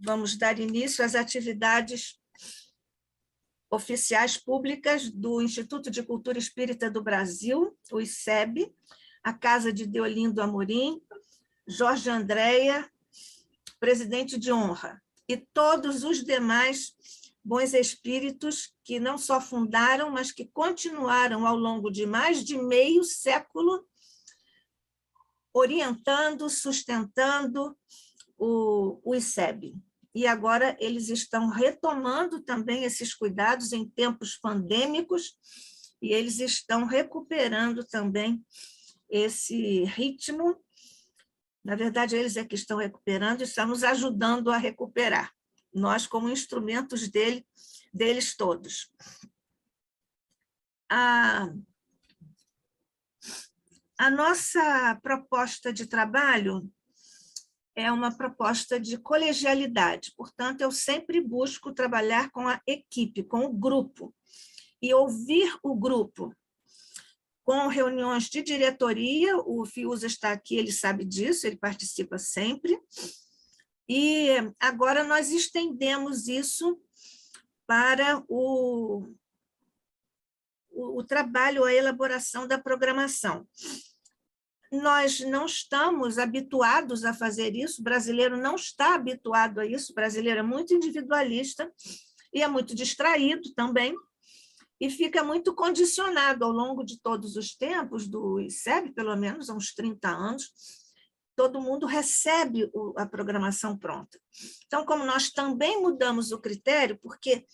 vamos dar início às atividades oficiais públicas do Instituto de Cultura Espírita do Brasil, o ICEB, a Casa de Deolindo Amorim, Jorge Andréia, presidente de honra, e todos os demais bons espíritos que não só fundaram, mas que continuaram ao longo de mais de meio século orientando, sustentando o ICEB. E agora eles estão retomando também esses cuidados em tempos pandêmicos, e eles estão recuperando também esse ritmo. Na verdade, eles é que estão recuperando e estão nos ajudando a recuperar, nós como instrumentos deles todos. A nossa proposta de trabalho é uma proposta de colegialidade, portanto, eu sempre busco trabalhar com a equipe, com o grupo, e ouvir o grupo, com reuniões de diretoria. O Fiuza está aqui, ele sabe disso, ele participa sempre, e agora nós estendemos isso para o trabalho, a elaboração da programação. Nós não estamos habituados a fazer isso, o brasileiro não está habituado a isso, o brasileiro é muito individualista e é muito distraído também, e fica muito condicionado ao longo de todos os tempos do ICEB, pelo menos há uns 30 anos, todo mundo recebe a programação pronta. Então, como nós também mudamos o critério, porque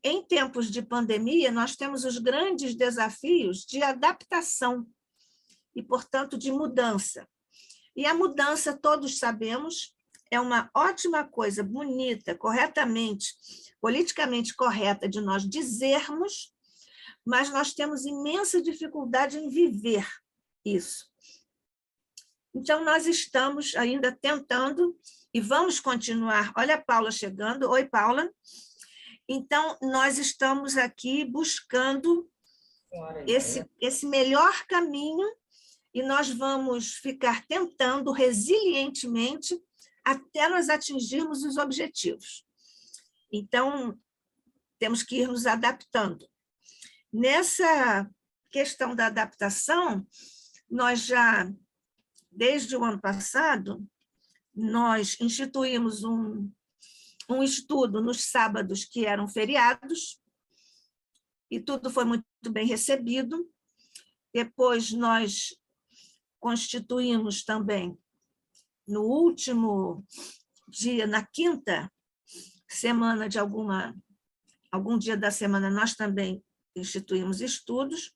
em tempos de pandemia nós temos os grandes desafios de adaptação e, portanto, de mudança. E a mudança, todos sabemos, é uma ótima coisa, bonita, corretamente, politicamente correta de nós dizermos, mas nós temos imensa dificuldade em viver isso. Então, nós estamos ainda tentando e vamos continuar. Olha a Paula chegando. Oi, Paula. Então, nós estamos aqui buscando esse melhor caminho e nós vamos ficar tentando resilientemente até nós atingirmos os objetivos. Então, temos que ir nos adaptando. Nessa questão da adaptação, nós já, desde o ano passado, nós instituímos um estudo nos sábados que eram feriados, e tudo foi muito bem recebido. Depois nós constituímos também, no último dia, na quinta semana de algum dia da semana, nós também instituímos estudos.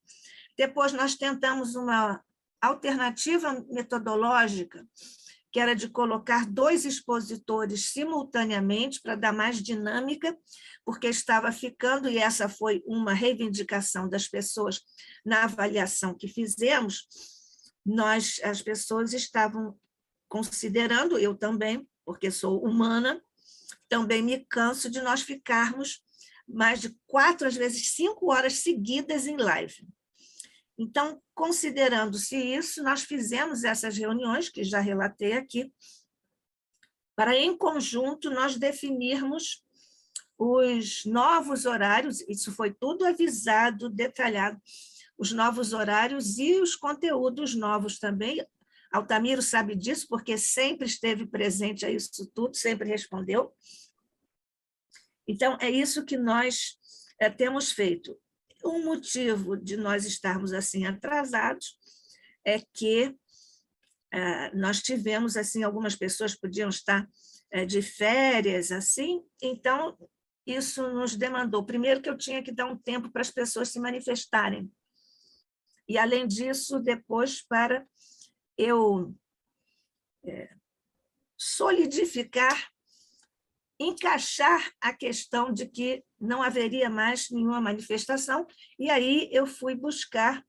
Depois nós tentamos uma alternativa metodológica, que era de colocar 2 expositores simultaneamente para dar mais dinâmica, porque estava ficando, e essa foi uma reivindicação das pessoas na avaliação que fizemos, as pessoas estavam considerando, eu também, porque sou humana, também me canso de nós ficarmos mais de 4, às vezes 5 horas seguidas em live. Então, considerando-se isso, nós fizemos essas reuniões, que já relatei aqui, para, em conjunto, nós definirmos os novos horários, isso foi tudo avisado, detalhado, os novos horários e os conteúdos novos também. Altamiro sabe disso, porque sempre esteve presente a isso tudo, sempre respondeu. Então, é isso que nós temos feito. O motivo de nós estarmos assim atrasados é que nós tivemos, assim, algumas pessoas podiam estar de férias, assim, então isso nos demandou, primeiro, que eu tinha que dar um tempo para as pessoas se manifestarem, e, além disso, depois, para eu solidificar, encaixar a questão de que não haveria mais nenhuma manifestação, e aí eu fui buscar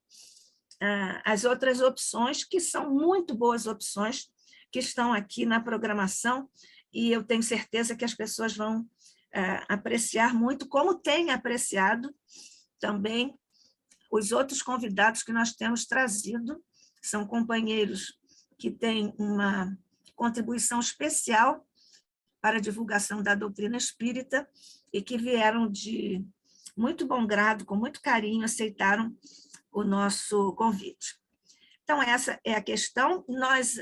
as outras opções, que são muito boas opções, que estão aqui na programação, e eu tenho certeza que as pessoas vão apreciar muito, como têm apreciado também os outros convidados que nós temos trazido, são companheiros que têm uma contribuição especial para a divulgação da doutrina espírita e que vieram de muito bom grado, com muito carinho, aceitaram o nosso convite. Então, essa é a questão. Nós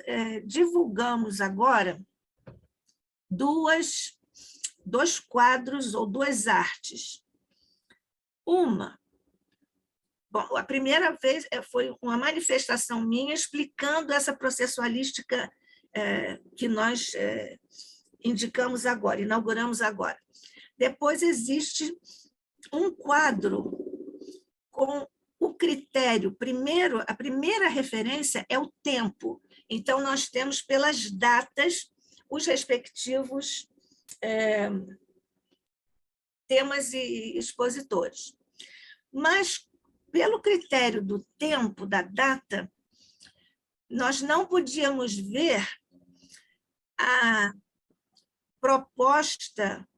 divulgamos agora dois quadros ou duas artes. Bom, a primeira vez foi uma manifestação minha explicando essa processualística que nós indicamos agora, inauguramos agora. Depois existe um quadro com o critério. Primeiro, a primeira referência é o tempo. Então, nós temos pelas datas os respectivos temas e expositores. Mas, pelo critério do tempo, da data, nós não podíamos ver a proposta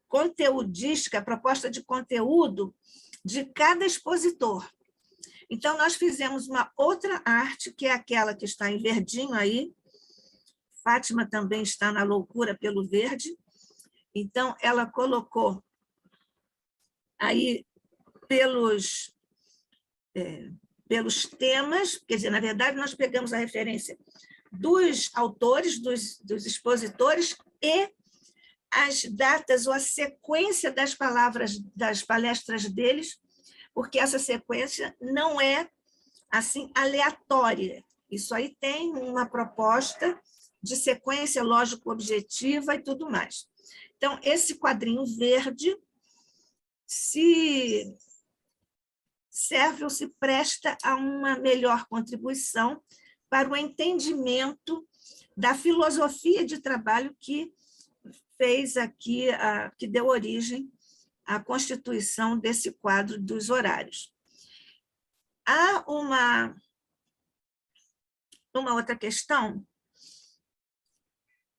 conteudística, a proposta de conteúdo de cada expositor. Então, nós fizemos uma outra arte, que é aquela que está em verdinho aí. Fátima também está na loucura pelo verde. Então, ela colocou aí pelos temas, quer dizer, na verdade, nós pegamos a referência dos autores, dos expositores e as datas ou a sequência das palavras das palestras deles, porque essa sequência não é assim aleatória. Isso aí tem uma proposta de sequência lógico-objetiva e tudo mais. Então, esse quadrinho verde se serve ou se presta a uma melhor contribuição para o entendimento da filosofia de trabalho que fez aqui, que deu origem à constituição desse quadro dos horários. Há uma outra questão.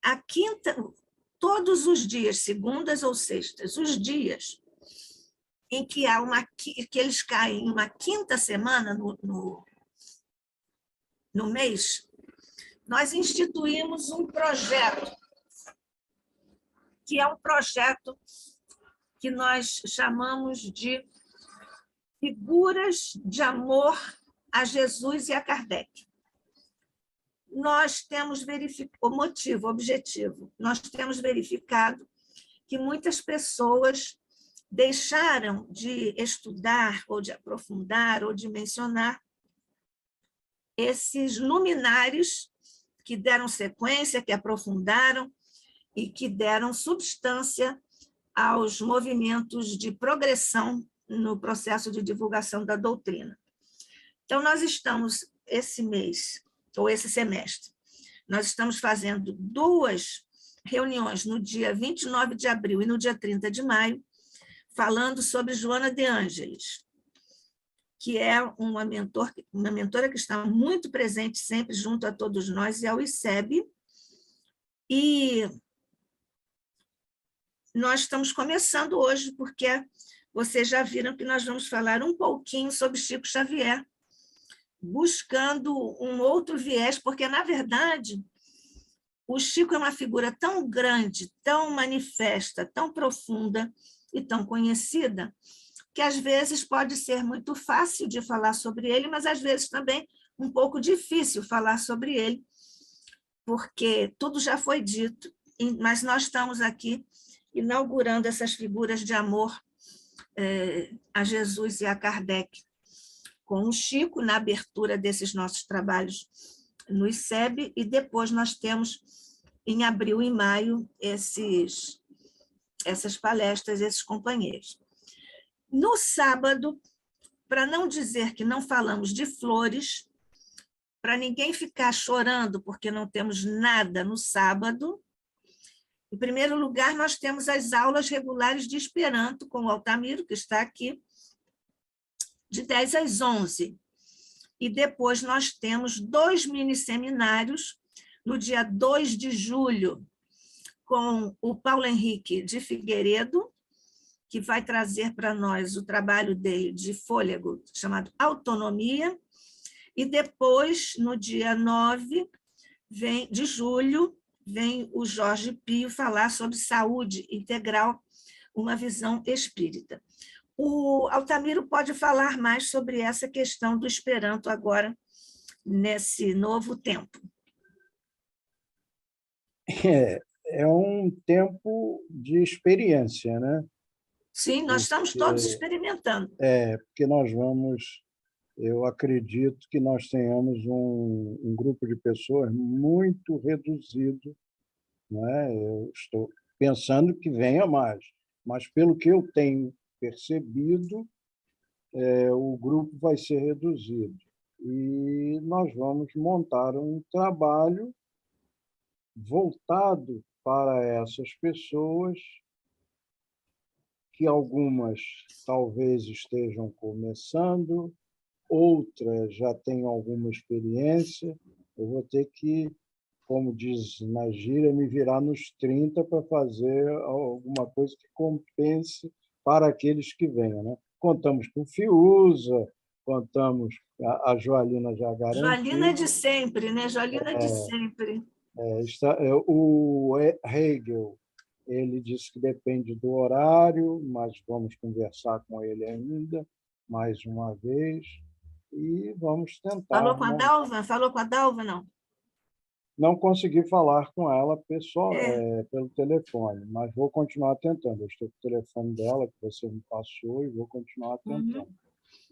A quinta, todos os dias, segundas ou sextas, os dias em que que eles caem em uma quinta semana no mês, nós instituímos um projeto, que é um projeto que nós chamamos de Figuras de Amor a Jesus e a Kardec. Nós temos verificado, o motivo, o objetivo, nós temos verificado que muitas pessoas deixaram de estudar, ou de aprofundar, ou de mencionar esses luminares que deram sequência, que aprofundaram e que deram substância aos movimentos de progressão no processo de divulgação da doutrina. Então, nós estamos, esse mês, ou esse semestre, nós estamos fazendo 2 reuniões no dia 29 de abril e no dia 30 de maio, falando sobre Joana de Ângeles, que é uma mentora que está muito presente sempre junto a todos nós e ao ICEB, e nós estamos começando hoje, porque vocês já viram que nós vamos falar um pouquinho sobre Chico Xavier, buscando um outro viés, porque, na verdade, o Chico é uma figura tão grande, tão manifesta, tão profunda e tão conhecida, que às vezes pode ser muito fácil de falar sobre ele, mas às vezes também um pouco difícil falar sobre ele, porque tudo já foi dito, mas nós estamos aqui inaugurando essas figuras de amor a Jesus e a Kardec, com o Chico na abertura desses nossos trabalhos no ICEB, e depois nós temos, em abril e maio, essas palestras, esses companheiros. No sábado, para não dizer que não falamos de flores, para ninguém ficar chorando porque não temos nada no sábado, em primeiro lugar, nós temos as aulas regulares de Esperanto com o Altamiro, que está aqui, de 10 às 11. E depois nós temos 2 mini-seminários no dia 2 de julho, com o Paulo Henrique de Figueiredo, que vai trazer para nós o trabalho dele de fôlego, chamado Autonomia, e depois, no dia 9 de julho, vem o Jorge Pio falar sobre saúde integral, uma visão espírita. O Altamiro pode falar mais sobre essa questão do Esperanto agora, nesse novo tempo. É um tempo de experiência, né? Sim, nós estamos todos experimentando. Porque nós vamos, eu acredito que nós tenhamos um grupo de pessoas muito reduzido, né? Eu estou pensando que venha mais, mas pelo que eu tenho percebido, o grupo vai ser reduzido. E nós vamos montar um trabalho voltado para essas pessoas, que algumas talvez estejam começando, outras já têm alguma experiência. Eu vou ter que, como diz na gíria, me virar nos 30 para fazer alguma coisa que compense para aqueles que venham, né? Contamos com o Fiuza, contamos, a Joalina já garantiu. Joalina é de sempre, né? Joalina é de sempre. O Hegel, ele disse que depende do horário, mas vamos conversar com ele ainda, mais uma vez, e vamos tentar. Falou com a Dalva? Falou com a Dalva, não? Não consegui falar com ela pelo telefone, mas vou continuar tentando. Eu estou com o telefone dela, que você me passou, e vou continuar tentando.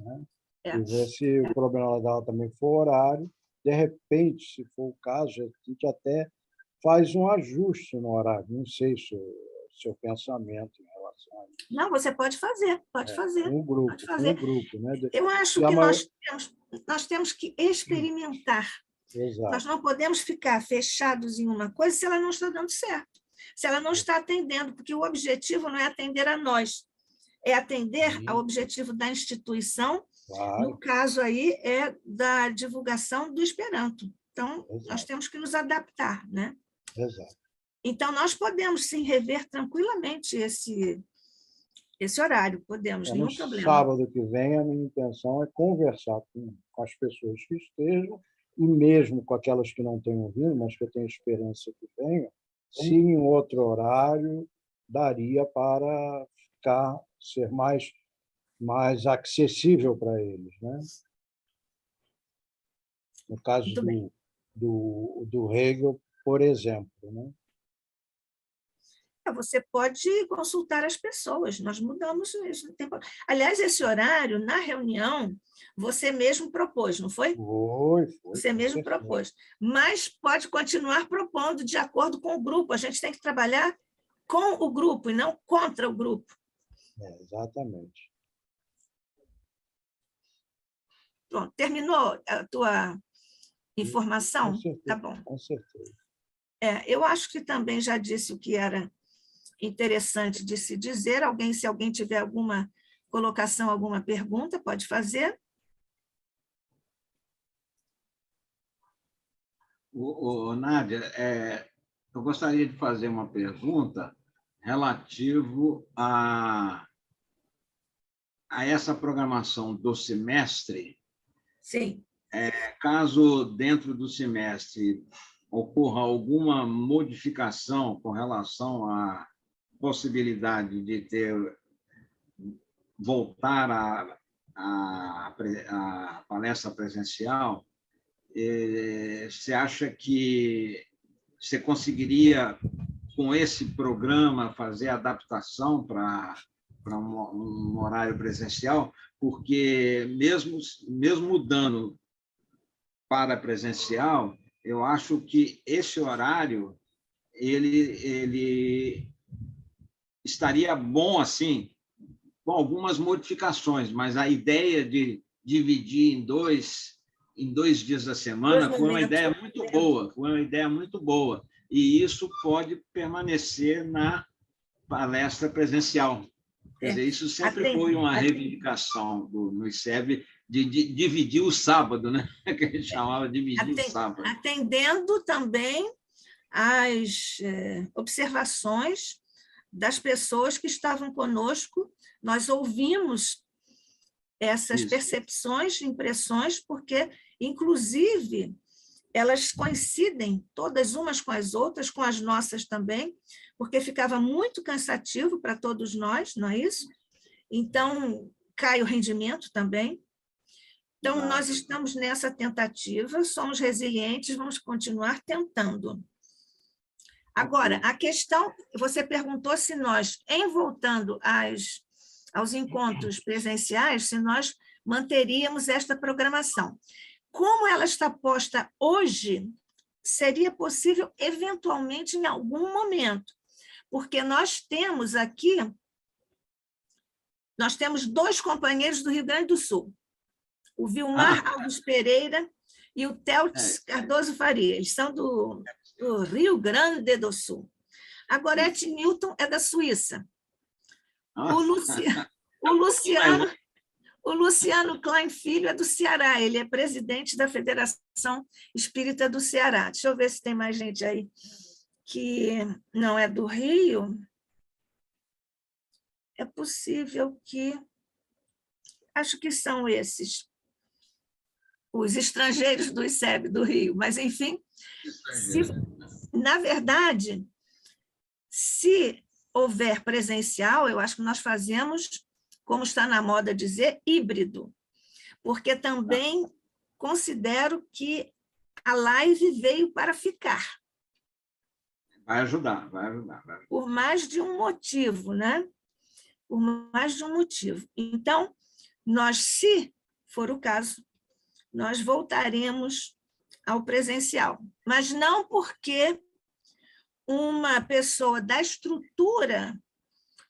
Né? E ver se o problema dela também for horário. De repente, se for o caso, a gente até faz um ajuste no horário. Não sei se o seu pensamento em relação a isso. Não, você pode fazer, pode fazer. Um grupo, pode fazer. Né? Eu acho que nós temos que experimentar. Exato. Nós não podemos ficar fechados em uma coisa se ela não está dando certo, se ela não está atendendo, porque o objetivo não é atender a nós, é atender ao objetivo da instituição, claro. No caso aí é da divulgação do Esperanto. Então, exato, nós temos que nos adaptar, né? Exato. Então, nós podemos sim rever tranquilamente esse horário, podemos, nenhum problema. Sábado que vem, a minha intenção é conversar com as pessoas que estejam, e mesmo com aquelas que não tenham vindo, mas que eu tenho esperança que venham, se em outro horário daria para ser mais acessível para eles, né? No caso do Hegel, por exemplo, né? Você pode consultar as pessoas, nós mudamos isso. Aliás, esse horário, na reunião, você mesmo propôs, não foi? Foi. Você mesmo propôs. Mas pode continuar propondo de acordo com o grupo. A gente tem que trabalhar com o grupo e não contra o grupo. Exatamente. Pronto, terminou a tua informação? Com certeza, tá bom. Com certeza. Eu acho que também já disse o que era interessante de se dizer. Se alguém tiver alguma colocação, alguma pergunta, pode fazer. Nádia, eu gostaria de fazer uma pergunta relativo a essa programação do semestre. Sim. Caso dentro do semestre ocorra alguma modificação com relação à possibilidade de voltar à palestra presencial, você acha que você conseguiria, com esse programa, fazer adaptação para um horário presencial? Porque, mesmo mudando para presencial, eu acho que esse horário ele estaria bom, assim, com algumas modificações, mas a ideia de dividir em dois dias da semana foi uma ideia muito boa, e isso pode permanecer na palestra presencial. Quer dizer, isso sempre foi uma reivindicação no ICEB, de dividir o sábado, né? Que a gente chamava de dividir o sábado. Atendendo também às observações das pessoas que estavam conosco, nós ouvimos essas percepções, impressões, porque, inclusive, elas coincidem todas umas com as outras, com as nossas também, porque ficava muito cansativo para todos nós, não é isso? Então, cai o rendimento também. Então, nós estamos nessa tentativa, somos resilientes, vamos continuar tentando. Agora, a questão, você perguntou se nós, em voltando aos encontros presenciais, se nós manteríamos esta programação. Como ela está posta hoje, seria possível, eventualmente, em algum momento, porque nós temos aqui, nós temos 2 companheiros do Rio Grande do Sul, o Vilmar Alves Pereira e o Teltz Cardoso Faria, eles são do Rio Grande do Sul. A Gorete Newton é da Suíça. O Luciano Klein Filho é do Ceará, ele é presidente da Federação Espírita do Ceará. Deixa eu ver se tem mais gente aí que não é do Rio. É possível que... Acho que são esses, os estrangeiros do ICEB do Rio, mas, enfim, na verdade, se houver presencial, eu acho que nós fazemos, como está na moda dizer, híbrido, porque também considero que a live veio para ficar. Vai ajudar, vai ajudar. Por mais de um motivo, né? Por mais de um motivo. Então, nós, se for o caso, nós voltaremos ao presencial, mas não porque uma pessoa da estrutura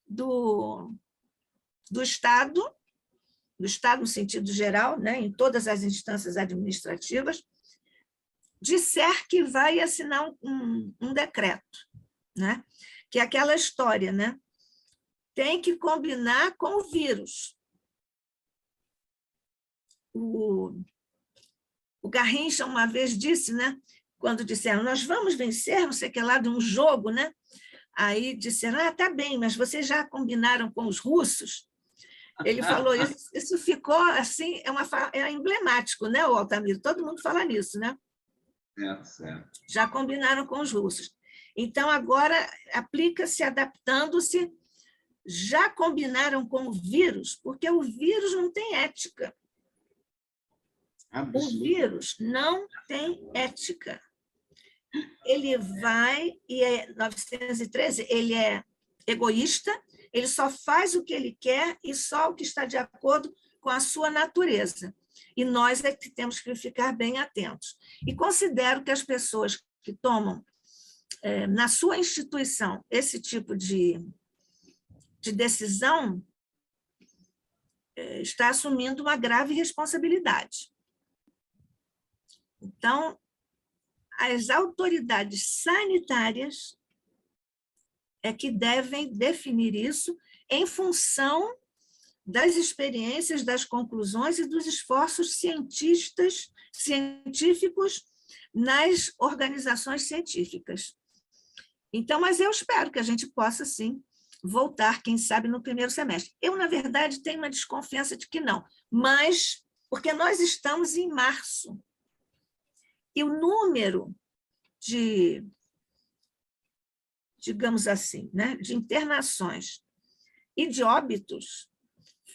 do Estado no sentido geral, né, em todas as instâncias administrativas, disser que vai assinar um decreto, né, que é aquela história, né, tem que combinar com o vírus. O Garrincha uma vez disse, né, quando disseram, nós vamos vencer, não sei o que lá, de um jogo, né? Aí disseram, tá bem, mas vocês já combinaram com os russos? Ele falou, isso ficou assim, é emblemático, né, o Altamiro? Todo mundo fala nisso, né? Certo. Já combinaram com os russos. Então, agora, aplica-se adaptando-se, já combinaram com o vírus, porque o vírus não tem ética. O vírus não tem ética. Ele vai, e é 913, ele é egoísta, ele só faz o que ele quer e só o que está de acordo com a sua natureza. E nós é que temos que ficar bem atentos. E considero que as pessoas que tomam, na sua instituição, esse tipo de decisão, está assumindo uma grave responsabilidade. Então, as autoridades sanitárias é que devem definir isso em função das experiências, das conclusões e dos esforços científicos nas organizações científicas. Então, mas eu espero que a gente possa, sim, voltar, quem sabe, no primeiro semestre. Eu, na verdade, tenho uma desconfiança de que não, mas porque nós estamos em março. E o número de, digamos assim, né, de internações e de óbitos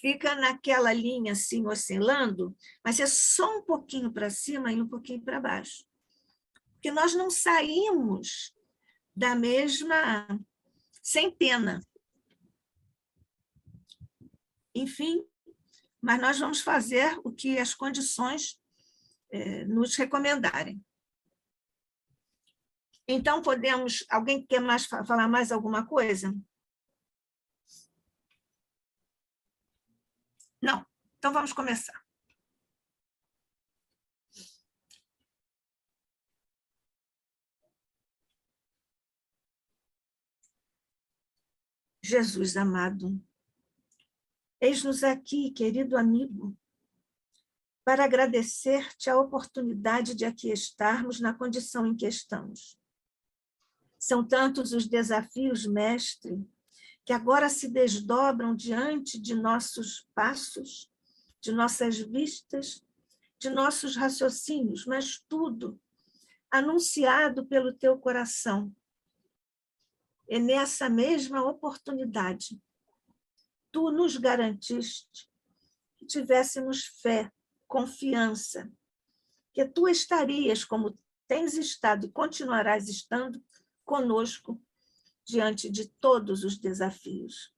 fica naquela linha assim, oscilando, mas é só um pouquinho para cima e um pouquinho para baixo. Porque nós não saímos da mesma centena. Enfim, mas nós vamos fazer o que as condições nos recomendarem. Então, podemos... Alguém quer falar mais alguma coisa? Não. Então, vamos começar. Jesus amado, eis-nos aqui, querido amigo, para agradecer-te a oportunidade de aqui estarmos na condição em que estamos. São tantos os desafios, mestre, que agora se desdobram diante de nossos passos, de nossas vistas, de nossos raciocínios, mas tudo anunciado pelo teu coração. E nessa mesma oportunidade, tu nos garantiste que tivéssemos fé, confiança, que tu estarias, como tens estado e continuarás estando, conosco diante de todos os desafios.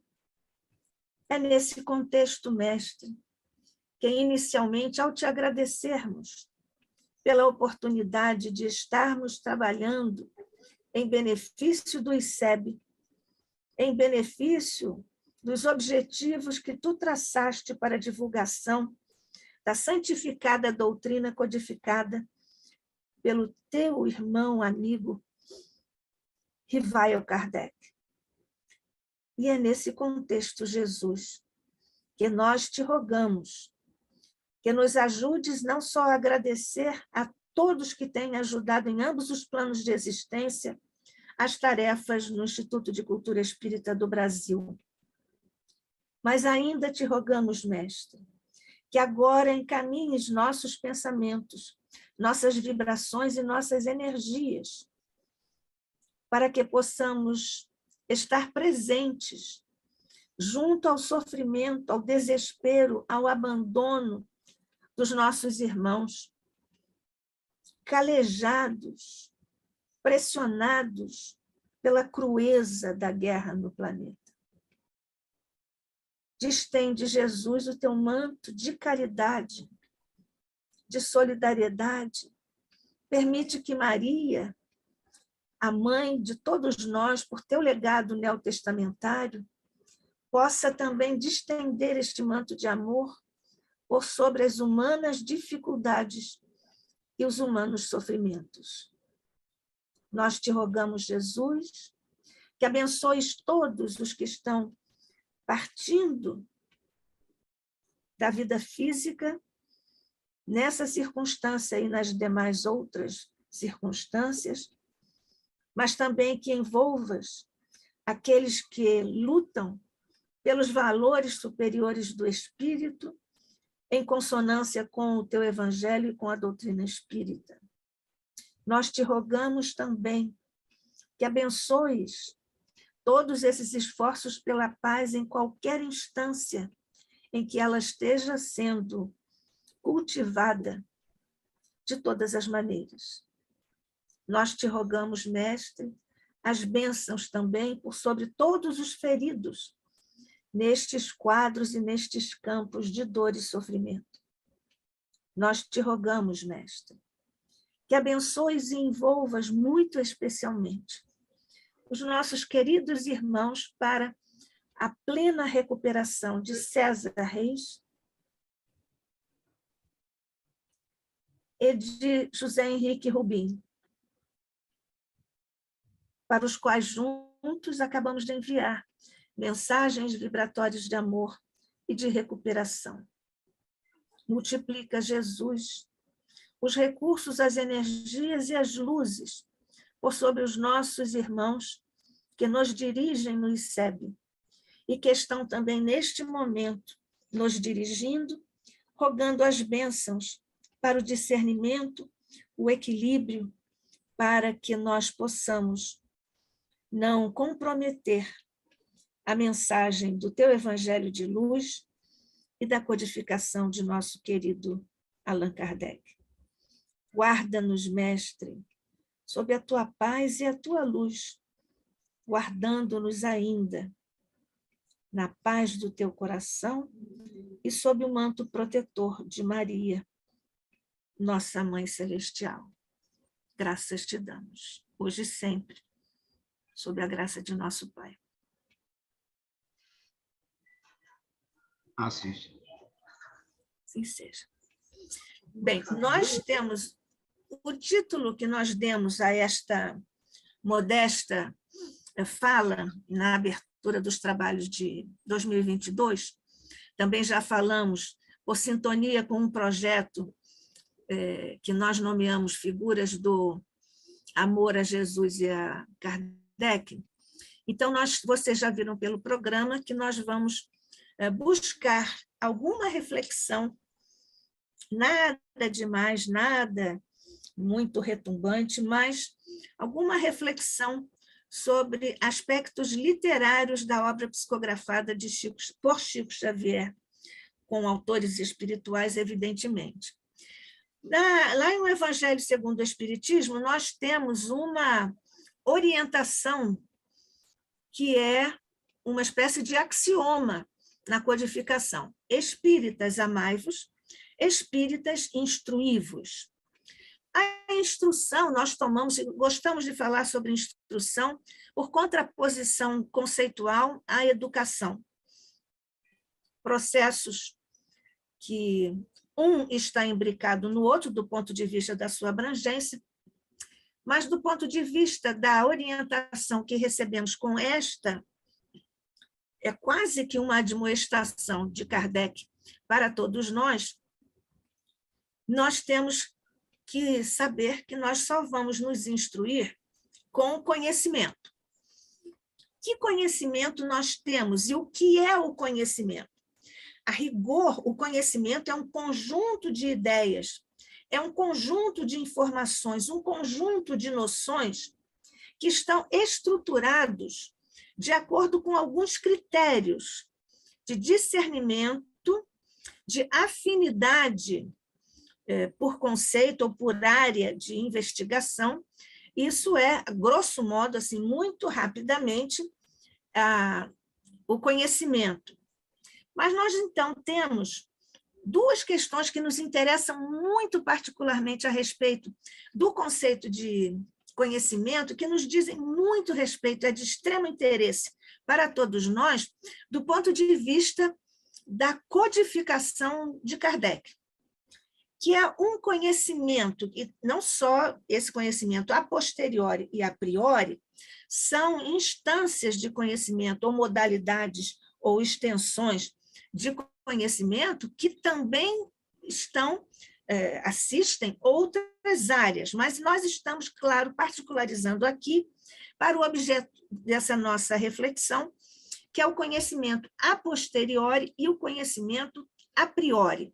É nesse contexto, mestre, que inicialmente, ao te agradecermos pela oportunidade de estarmos trabalhando em benefício do ICEB, em benefício dos objetivos que tu traçaste para a divulgação da santificada doutrina codificada pelo teu irmão amigo Rivaio Kardec. E é nesse contexto, Jesus, que nós te rogamos que nos ajudes não só a agradecer a todos que têm ajudado em ambos os planos de existência as tarefas no Instituto de Cultura Espírita do Brasil, mas ainda te rogamos, mestre, que agora encaminhes nossos pensamentos, nossas vibrações e nossas energias, para que possamos estar presentes junto ao sofrimento, ao desespero, ao abandono dos nossos irmãos, calejados, pressionados pela crueza da guerra no planeta. Distende, Jesus, o teu manto de caridade, de solidariedade. Permite que Maria, a mãe de todos nós, por teu legado neotestamentário, possa também distender este manto de amor por sobre as humanas dificuldades e os humanos sofrimentos. Nós te rogamos, Jesus, que abençoes todos os que estão partindo da vida física, nessa circunstância e nas demais outras circunstâncias, mas também que envolvas aqueles que lutam pelos valores superiores do Espírito, em consonância com o teu Evangelho e com a doutrina espírita. Nós te rogamos também que abençoes todos esses esforços pela paz em qualquer instância em que ela esteja sendo cultivada de todas as maneiras. Nós te rogamos, mestre, as bênçãos também por sobre todos os feridos nestes quadros e nestes campos de dor e sofrimento. Nós te rogamos, mestre, que abençoes e envolvas muito especialmente os nossos queridos irmãos para a plena recuperação de César Reis e de José Henrique Rubim, para os quais juntos acabamos de enviar mensagens vibratórias de amor e de recuperação. Multiplica, Jesus, os recursos, as energias e as luzes por sobre os nossos irmãos que nos dirigem no ICEB e que estão também neste momento nos dirigindo, rogando as bênçãos para o discernimento, o equilíbrio, para que nós possamos não comprometer a mensagem do teu Evangelho de luz e da codificação de nosso querido Allan Kardec. Guarda-nos, mestre, sob a tua paz e a tua luz, guardando-nos ainda na paz do teu coração e sob o manto protetor de Maria, nossa Mãe Celestial. Graças te damos, hoje e sempre, sob a graça de nosso Pai. Assim. Assim seja. Bem, nós temos o título que nós demos a esta modesta fala na abertura dos trabalhos de 2022, também já falamos, por sintonia com um projeto que nós nomeamos Figuras do Amor a Jesus e a Kardec. Então, vocês já viram pelo programa que nós vamos buscar alguma reflexão, nada demais, nada muito retumbante, mas alguma reflexão sobre aspectos literários da obra psicografada por Chico Xavier, com autores espirituais, evidentemente. Lá no Evangelho segundo o Espiritismo, nós temos uma orientação que é uma espécie de axioma na codificação. Espíritas, amai-vos, espíritas, instruí-vos. A instrução, nós gostamos de falar sobre instrução por contraposição conceitual à educação. Processos que um está imbricado no outro, do ponto de vista da sua abrangência, mas do ponto de vista da orientação que recebemos com esta, é quase que uma admoestação de Kardec para todos nós, nós temos que saber que nós só vamos nos instruir com o conhecimento. Que conhecimento nós temos e o que é o conhecimento? A rigor, o conhecimento é um conjunto de ideias, é um conjunto de informações, um conjunto de noções que estão estruturados de acordo com alguns critérios de discernimento, de afinidade por conceito ou por área de investigação. Isso é, grosso modo, assim, muito rapidamente, o conhecimento. Mas nós, então, temos duas questões que nos interessam muito particularmente a respeito do conceito de conhecimento, que nos dizem muito respeito, é de extremo interesse para todos nós, do ponto de vista da codificação de Kardec, que é um conhecimento, e não só esse conhecimento a posteriori e a priori, são instâncias de conhecimento, ou modalidades, ou extensões de conhecimento que também assistem outras áreas, mas nós estamos, claro, particularizando aqui para o objeto dessa nossa reflexão, que é o conhecimento a posteriori e o conhecimento a priori.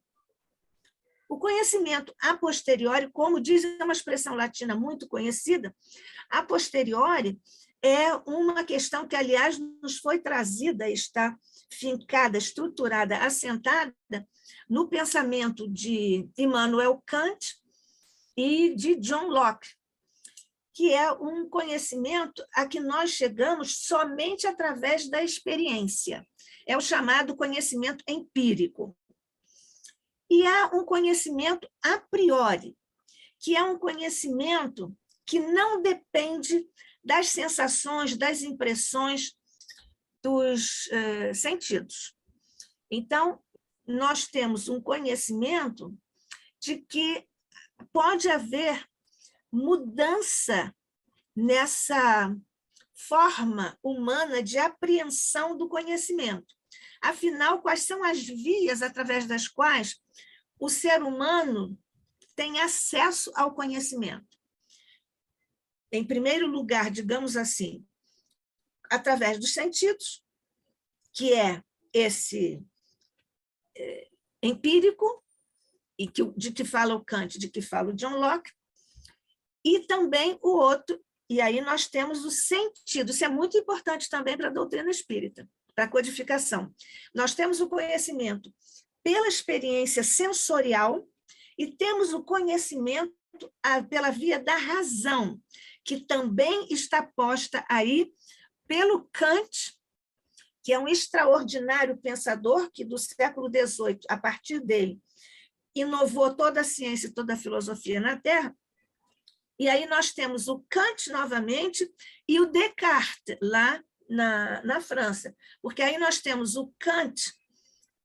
O conhecimento a posteriori, como diz uma expressão latina muito conhecida, a posteriori é uma questão que, aliás, nos foi trazida, está fincada, estruturada, assentada no pensamento de Immanuel Kant e de John Locke, que é um conhecimento a que nós chegamos somente através da experiência. É o chamado conhecimento empírico. E há um conhecimento a priori, que é um conhecimento que não depende das sensações, das impressões dos sentidos. Então, nós temos um conhecimento de que pode haver mudança nessa forma humana de apreensão do conhecimento. Afinal, quais são as vias através das quais o ser humano tem acesso ao conhecimento? Em primeiro lugar, digamos assim, através dos sentidos, que é esse empírico, e de que fala o Kant, de que fala o John Locke, e também o outro, e aí nós temos o sentido. Isso é muito importante também para a doutrina espírita, para a codificação. Nós temos o conhecimento pela experiência sensorial e temos o conhecimento pela via da razão, que também está posta aí pelo Kant, que é um extraordinário pensador que, do século XVIII, a partir dele, inovou toda a ciência e toda a filosofia na Terra. E aí nós temos o Kant novamente e o Descartes, lá na França, porque aí nós temos o Kant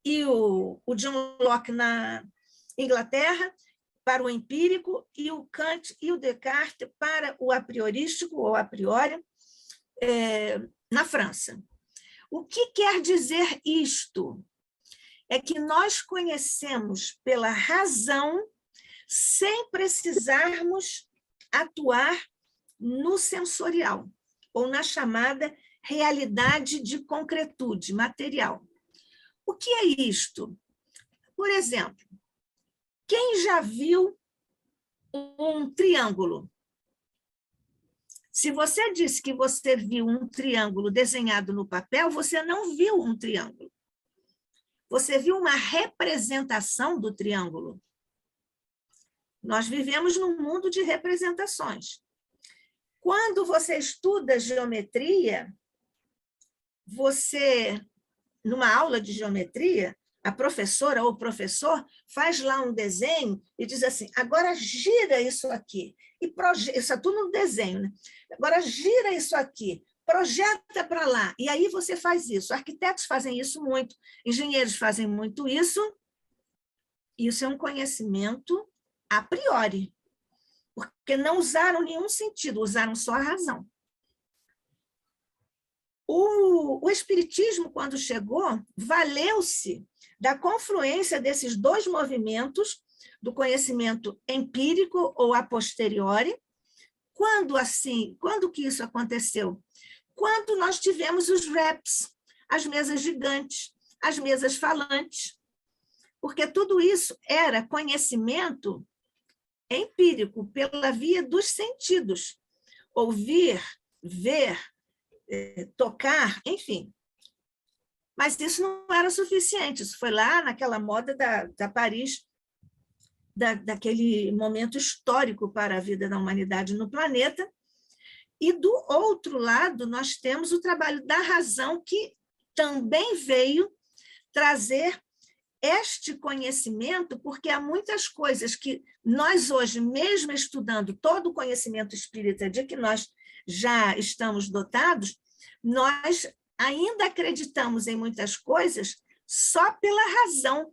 e o John Locke na Inglaterra, para o empírico, e o Kant e o Descartes para o a priorístico, ou a priori, na França. O que quer dizer isto? É que nós conhecemos pela razão sem precisarmos atuar no sensorial, ou na chamada realidade de concretude material. O que é isto? Por exemplo, quem já viu um triângulo. Se você disse que você viu um triângulo desenhado no papel, você não viu um triângulo. Você viu uma representação do triângulo. Nós vivemos num mundo de representações. Quando você estuda geometria, numa aula de geometria, a professora ou o professor faz lá um desenho e diz assim, agora gira isso aqui. Isso é tudo no desenho, né? Agora gira isso aqui, projeta para lá. E aí você faz isso. Arquitetos fazem isso muito, engenheiros fazem muito isso. Isso é um conhecimento a priori, porque não usaram nenhum sentido, usaram só a razão. O Espiritismo, quando chegou, valeu-se da confluência desses dois movimentos, do conhecimento empírico ou a posteriori. Quando que isso aconteceu? Quando nós tivemos os REPs, as mesas gigantes, as mesas falantes, porque tudo isso era conhecimento empírico, pela via dos sentidos. Ouvir, ver, tocar, enfim. Mas isso não era suficiente, isso foi lá naquela moda da Paris, daquele momento histórico para a vida da humanidade no planeta. E, do outro lado, nós temos o trabalho da razão, que também veio trazer este conhecimento, porque há muitas coisas que nós hoje, mesmo estudando todo o conhecimento espírita de que nós já estamos dotados, nós ainda acreditamos em muitas coisas só pela razão.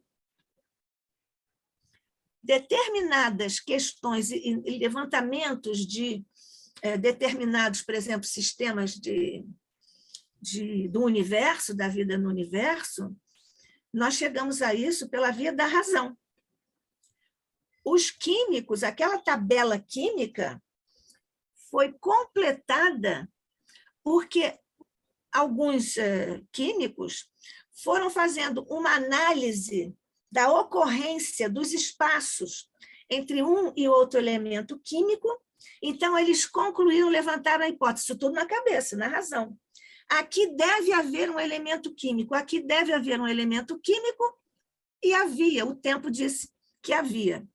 Determinadas questões e levantamentos de determinados, por exemplo, sistemas do universo, da vida no universo, nós chegamos a isso pela via da razão. Os químicos, aquela tabela química foi completada porque alguns químicos foram fazendo uma análise da ocorrência dos espaços entre um e outro elemento químico, então eles concluíram, levantaram a hipótese, isso tudo na cabeça, na razão. Aqui deve haver um elemento químico, aqui deve haver um elemento químico, e havia, o tempo disse que havia.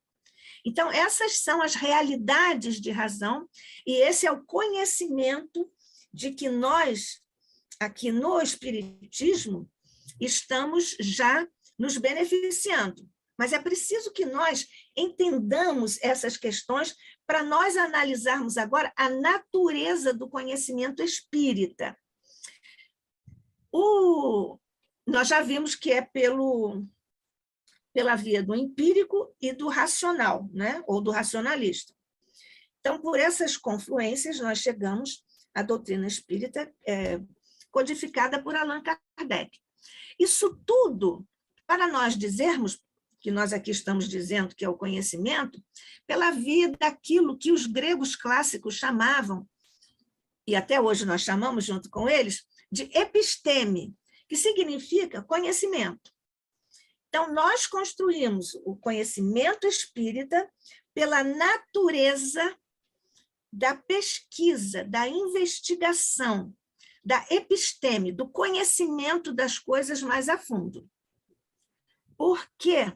Então, essas são as realidades de razão, e esse é o conhecimento de que nós, aqui no Espiritismo, estamos já nos beneficiando. Mas é preciso que nós entendamos essas questões para nós analisarmos agora a natureza do conhecimento espírita. Nós já vimos que é pela via do empírico e do racional, né? Ou do racionalista. Então, por essas confluências, nós chegamos à doutrina espírita codificada por Allan Kardec. Isso tudo, para nós dizermos, que nós aqui estamos dizendo que é o conhecimento, pela via daquilo que os gregos clássicos chamavam, e até hoje nós chamamos junto com eles, de episteme, que significa conhecimento. Então, nós construímos o conhecimento espírita pela natureza da pesquisa, da investigação, da episteme, do conhecimento das coisas mais a fundo. Porque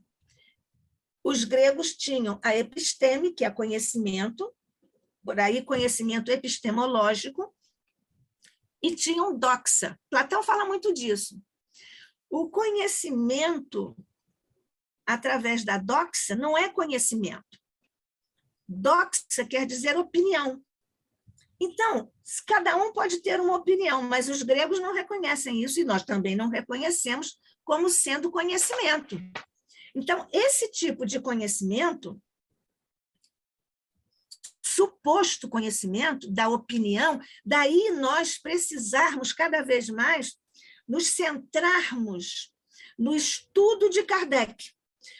os gregos tinham a episteme, que é conhecimento, por aí conhecimento epistemológico, e tinham doxa. Platão fala muito disso. O conhecimento, através da doxa, não é conhecimento. Doxa quer dizer opinião. Então, cada um pode ter uma opinião, mas os gregos não reconhecem isso, e nós também não reconhecemos como sendo conhecimento. Então, esse tipo de conhecimento, suposto conhecimento da opinião, daí nós precisarmos cada vez mais nos centrarmos no estudo de Kardec,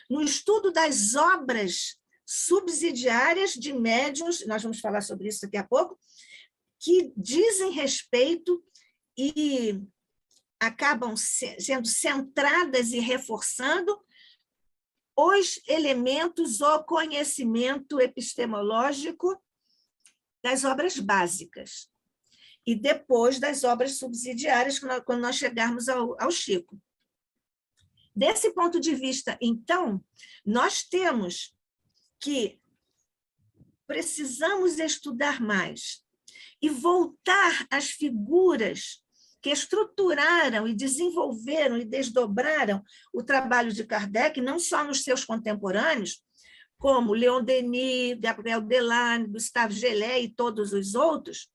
no estudo das obras subsidiárias de médiuns, nós vamos falar sobre isso daqui a pouco, que dizem respeito e acabam sendo centradas e reforçando os elementos, o conhecimento epistemológico das obras básicas. E depois das obras subsidiárias, quando nós chegarmos ao Chico. Desse ponto de vista, então, nós temos que precisamos estudar mais e voltar às figuras que estruturaram e desenvolveram e desdobraram o trabalho de Kardec, não só nos seus contemporâneos, como Leon Denis, Gabriel Delane, Gustave Gelé e todos os outros,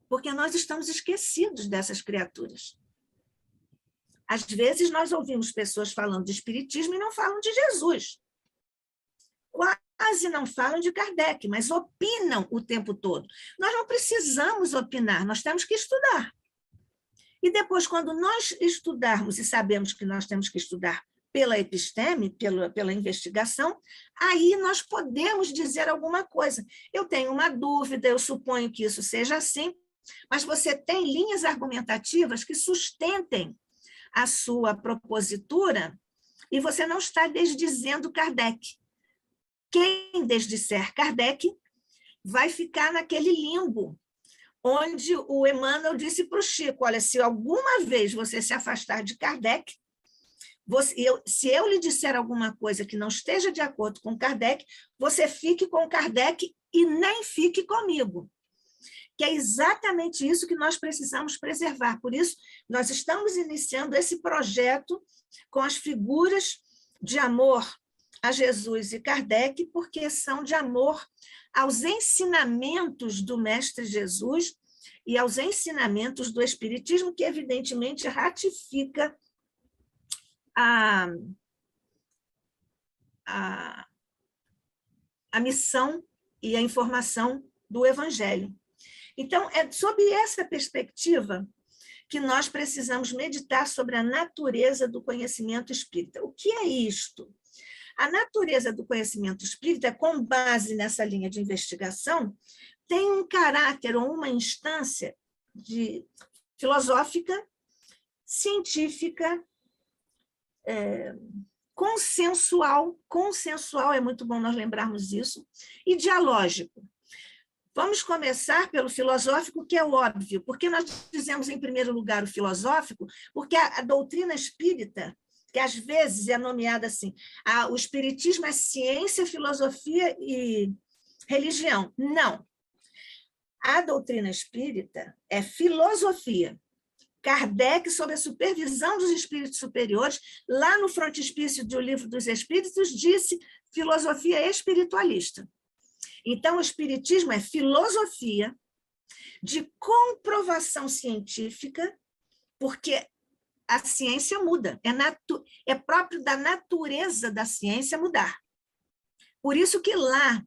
porque nós estamos esquecidos dessas criaturas. Às vezes, nós ouvimos pessoas falando de espiritismo e não falam de Jesus. Quase não falam de Kardec, mas opinam o tempo todo. Nós não precisamos opinar, nós temos que estudar. E depois, quando nós estudarmos e sabemos que nós temos que estudar pela episteme, pela investigação, aí nós podemos dizer alguma coisa. Eu tenho uma dúvida, eu suponho que isso seja assim, mas você tem linhas argumentativas que sustentem a sua propositura e você não está desdizendo Kardec. Quem desdisser Kardec vai ficar naquele limbo, onde o Emmanuel disse para o Chico, olha, se alguma vez você se afastar de Kardec, se eu lhe disser alguma coisa que não esteja de acordo com Kardec, você fique com Kardec e nem fique comigo. Que é exatamente isso que nós precisamos preservar. Por isso, nós estamos iniciando esse projeto com as figuras de amor a Jesus e Kardec, porque são de amor aos ensinamentos do Mestre Jesus e aos ensinamentos do Espiritismo, que evidentemente ratifica a missão e a informação do Evangelho. Então, é sob essa perspectiva que nós precisamos meditar sobre a natureza do conhecimento espírita. O que é isto? A natureza do conhecimento espírita, com base nessa linha de investigação, tem um caráter ou uma instância filosófica, científica, consensual é muito bom nós lembrarmos disso, e dialógico. Vamos começar pelo filosófico, que é o óbvio. Por que nós dizemos, em primeiro lugar, o filosófico? Porque a doutrina espírita, que às vezes é nomeada assim, o espiritismo é ciência, filosofia e religião. Não. A doutrina espírita é filosofia. Kardec, sob a supervisão dos espíritos superiores, lá no frontispício do Livro dos Espíritos, disse filosofia espiritualista. Então, o espiritismo é filosofia de comprovação científica, porque a ciência muda, é próprio da natureza da ciência mudar. Por isso que lá,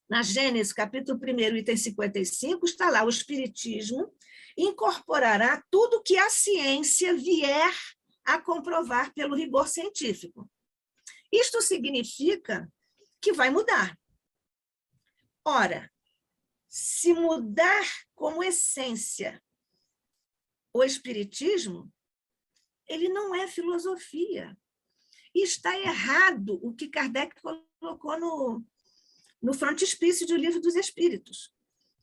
na Gênesis, capítulo 1, item 55, está lá, o espiritismo incorporará tudo que a ciência vier a comprovar pelo rigor científico. Isto significa que vai mudar. Ora, se mudar como essência o espiritismo, ele não é filosofia. E está errado o que Kardec colocou no frontispício do Livro dos Espíritos.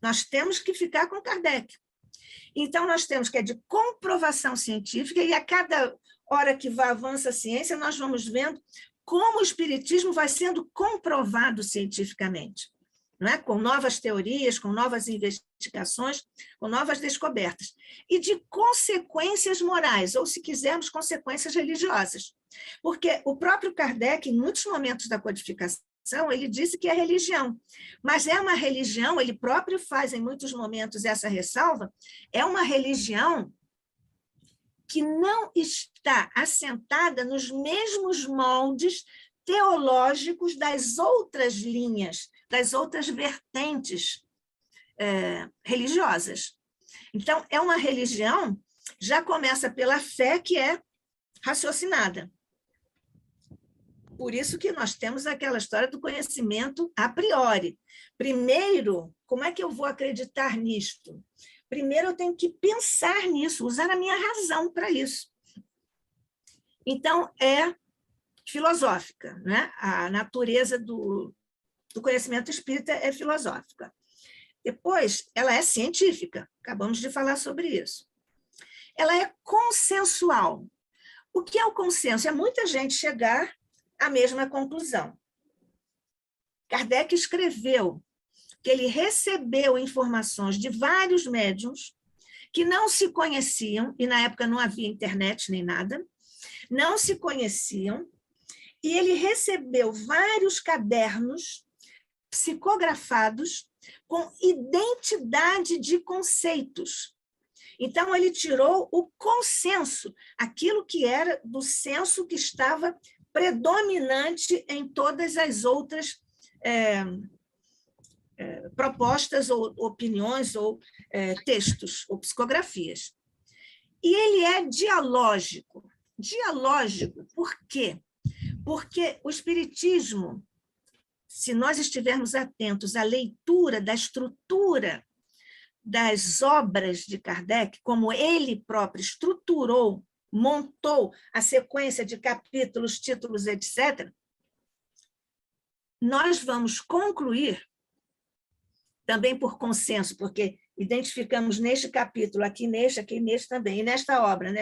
Nós temos que ficar com Kardec. Então, nós temos que é de comprovação científica, e a cada hora que avança a ciência, nós vamos vendo como o espiritismo vai sendo comprovado cientificamente. Não é? Com novas teorias, com novas investigações, com novas descobertas, e de consequências morais, ou, se quisermos, consequências religiosas. Porque o próprio Kardec, em muitos momentos da codificação, ele disse que é religião, mas é uma religião, ele próprio faz em muitos momentos essa ressalva, é uma religião que não está assentada nos mesmos moldes teológicos das outras linhas, das outras vertentes religiosas. Então, é uma religião, já começa pela fé, que é raciocinada. Por isso que nós temos aquela história do conhecimento a priori. Primeiro, como é que eu vou acreditar nisto? Primeiro, eu tenho que pensar nisso, usar a minha razão para isso. Então, é filosófica, né? A natureza do conhecimento espírita é filosófica. Depois, ela é científica, acabamos de falar sobre isso. Ela é consensual. O que é o consenso? É muita gente chegar à mesma conclusão. Kardec escreveu que ele recebeu informações de vários médiuns que não se conheciam, e na época não havia internet nem nada, não se conheciam, e ele recebeu vários cadernos psicografados com identidade de conceitos. Então, ele tirou o consenso, aquilo que era do senso que estava predominante em todas as outras propostas, ou opiniões, ou textos, ou psicografias. E ele é dialógico. Dialógico, por quê? Porque o Espiritismo, se nós estivermos atentos à leitura da estrutura das obras de Kardec, como ele próprio estruturou, montou a sequência de capítulos, títulos, etc., nós vamos concluir, também por consenso, porque identificamos neste capítulo, aqui neste também, e nesta obra,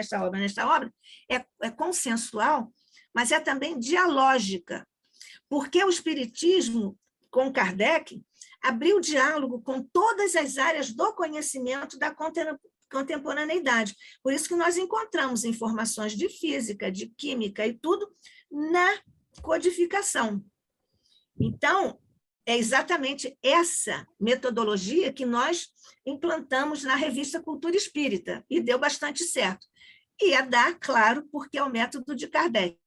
é consensual, mas é também dialógica, porque o Espiritismo, com Kardec, abriu diálogo com todas as áreas do conhecimento da contemporaneidade. Por isso que nós encontramos informações de física, de química e tudo na codificação. Então, é exatamente essa metodologia que nós implantamos na revista Cultura Espírita, e deu bastante certo. E a dar, claro, porque é o método de Kardec.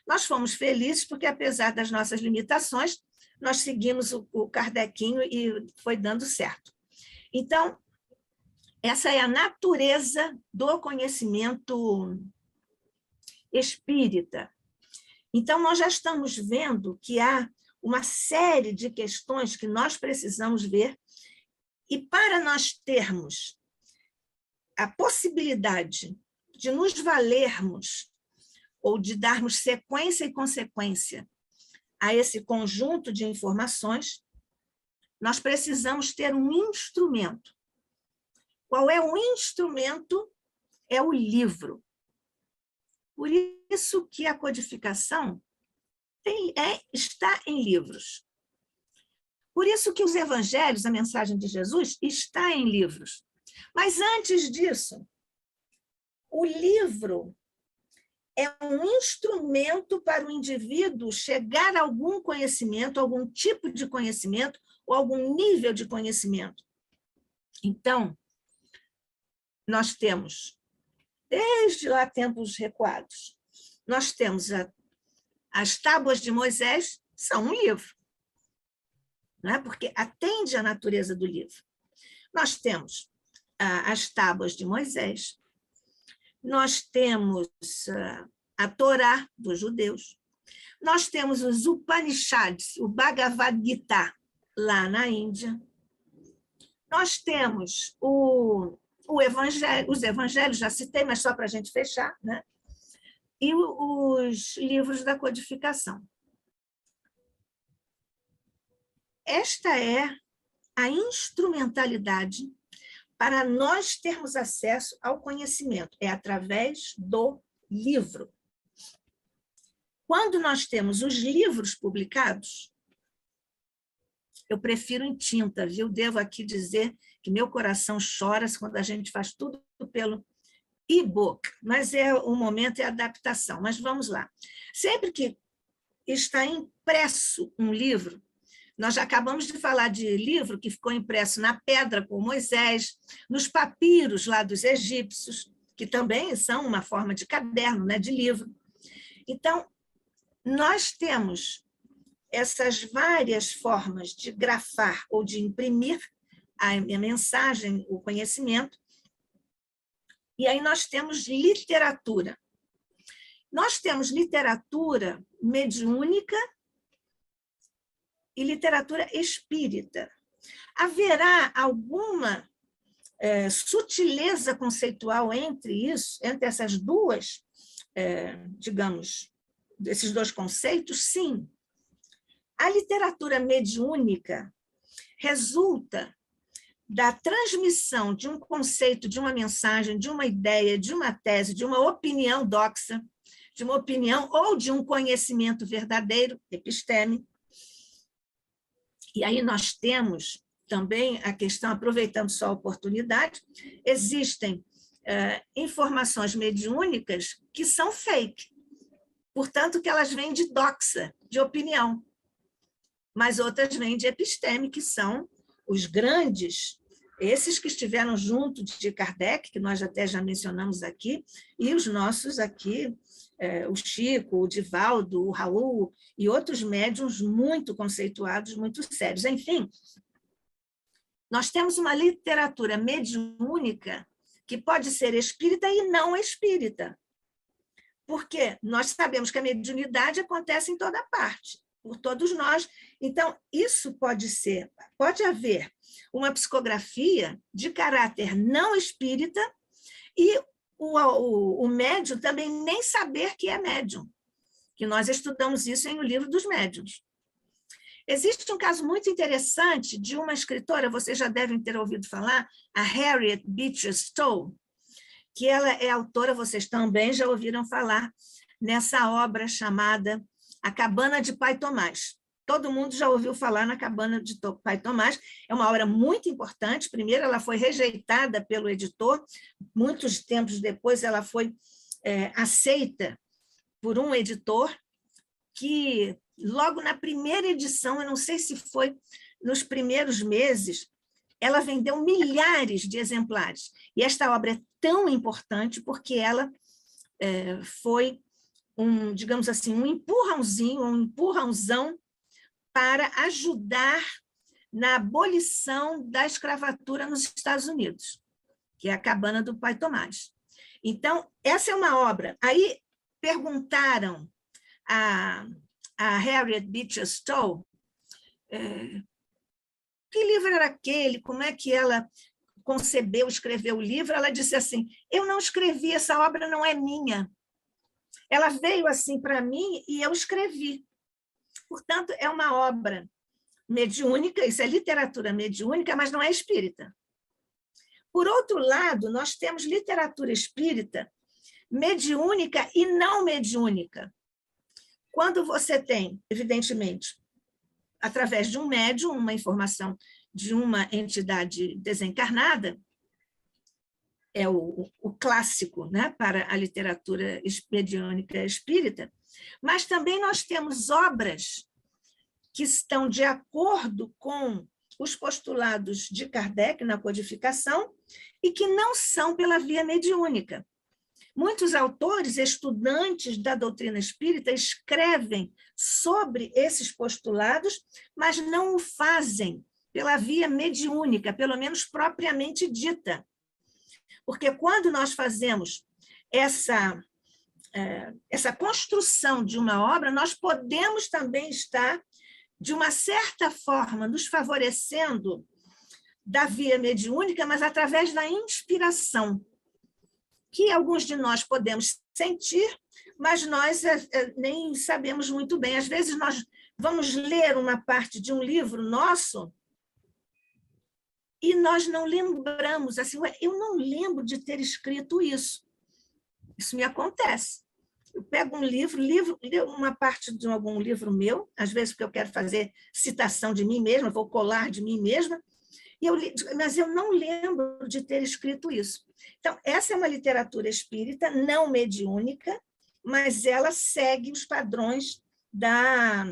Nós fomos felizes porque, apesar das nossas limitações, nós seguimos o Kardecinho e foi dando certo. Então, essa é a natureza do conhecimento espírita. Então, nós já estamos vendo que há uma série de questões que nós precisamos ver, e para nós termos a possibilidade de nos valermos ou de darmos sequência e consequência a esse conjunto de informações, nós precisamos ter um instrumento. Qual é o instrumento? É o livro. Por isso que a codificação está em livros. Por isso que os evangelhos, a mensagem de Jesus, está em livros. Mas antes disso, o livro é um instrumento para o indivíduo chegar a algum conhecimento, algum tipo de conhecimento, ou algum nível de conhecimento. Então, nós temos, desde lá tempos recuados, nós temos as tábuas de Moisés, são um livro, não é? Porque atende à natureza do livro. Nós temos as tábuas de Moisés, nós temos a Torá dos judeus, nós temos os Upanishads, o Bhagavad Gita, lá na Índia, nós temos os evangelhos, já citei, mas só para a gente fechar, né? E os livros da codificação. Esta é a instrumentalidade para nós termos acesso ao conhecimento, é através do livro. Quando nós temos os livros publicados, eu prefiro em tinta, viu? Devo aqui dizer que meu coração chora quando a gente faz tudo pelo e-book, mas o momento é adaptação. Mas vamos lá. Sempre que está impresso um livro, nós já acabamos de falar de livro que ficou impresso na pedra com Moisés, nos papiros lá dos egípcios, que também são uma forma de caderno, né, de livro. Então, nós temos essas várias formas de grafar ou de imprimir a mensagem, o conhecimento, e aí nós temos literatura. Nós temos literatura mediúnica e literatura espírita. Haverá alguma sutileza conceitual entre isso, entre essas duas digamos, desses dois conceitos, sim. A literatura mediúnica resulta da transmissão de um conceito, de uma mensagem, de uma ideia, de uma tese, de uma opinião doxa, de uma opinião ou de um conhecimento verdadeiro, episteme. E aí nós temos também a questão, aproveitando só a oportunidade, existem informações mediúnicas que são fake, portanto, que elas vêm de doxa, de opinião, mas outras vêm de episteme, que são os grandes, esses que estiveram junto de Kardec, que nós até já mencionamos aqui, e os nossos aqui, o Chico, o Divaldo, o Raul, e outros médiuns muito conceituados, muito sérios. Enfim, nós temos uma literatura mediúnica que pode ser espírita e não espírita, porque nós sabemos que a mediunidade acontece em toda parte, por todos nós. Então, isso pode haver uma psicografia de caráter não espírita e o médium também nem saber que é médium, que nós estudamos isso em O Livro dos Médiuns. Existe um caso muito interessante de uma escritora, vocês já devem ter ouvido falar, a Harriet Beecher Stowe, que ela é autora, vocês também já ouviram falar, nessa obra chamada A Cabana de Pai Tomás. Todo mundo já ouviu falar na Cabana de Pai Tomás. É uma obra muito importante. Primeiro, ela foi rejeitada pelo editor. Muitos tempos depois, ela foi aceita por um editor que, logo na primeira edição, eu não sei se foi nos primeiros meses, ela vendeu milhares de exemplares. E esta obra é tão importante porque ela foi digamos assim, um empurrãozão para ajudar na abolição da escravatura nos Estados Unidos, que é a Cabana do Pai Tomás. Então, essa é uma obra. Aí perguntaram a Harriet Beecher Stowe que livro era aquele, como é que ela concebeu, escreveu o livro. Ela disse assim, eu não escrevi, essa obra não é minha. Ela veio assim para mim e eu escrevi. Portanto, é uma obra mediúnica, isso é literatura mediúnica, mas não é espírita. Por outro lado, nós temos literatura espírita mediúnica e não mediúnica. Quando você tem, evidentemente, através de um médium, uma informação de uma entidade desencarnada, é o clássico, né, para a literatura mediúnica espírita, mas também nós temos obras que estão de acordo com os postulados de Kardec na codificação e que não são pela via mediúnica. Muitos autores, estudantes da doutrina espírita, escrevem sobre esses postulados, mas não o fazem pela via mediúnica, pelo menos propriamente dita. Porque quando nós fazemos essa construção de uma obra, nós podemos também estar, de uma certa forma, nos favorecendo da via mediúnica, mas através da inspiração, que alguns de nós podemos sentir, mas nós nem sabemos muito bem. Às vezes nós vamos ler uma parte de um livro nosso e nós não lembramos, assim, eu não lembro de ter escrito isso. Isso me acontece. Eu pego um livro, uma parte de algum livro meu, às vezes porque eu quero fazer citação de mim mesma, vou colar de mim mesma, mas eu não lembro de ter escrito isso. Então, essa é uma literatura espírita não mediúnica, mas ela segue os padrões da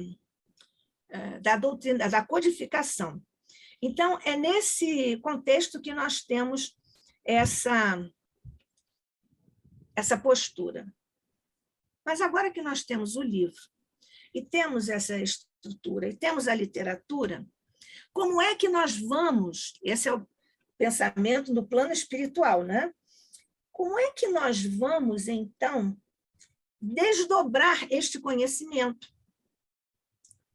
doutrina, da codificação. Então, é nesse contexto que nós temos essa postura. Mas agora que nós temos o livro, e temos essa estrutura, e temos a literatura, como é que nós vamos, esse é o pensamento no plano espiritual, né? Como é que nós vamos, então, desdobrar este conhecimento?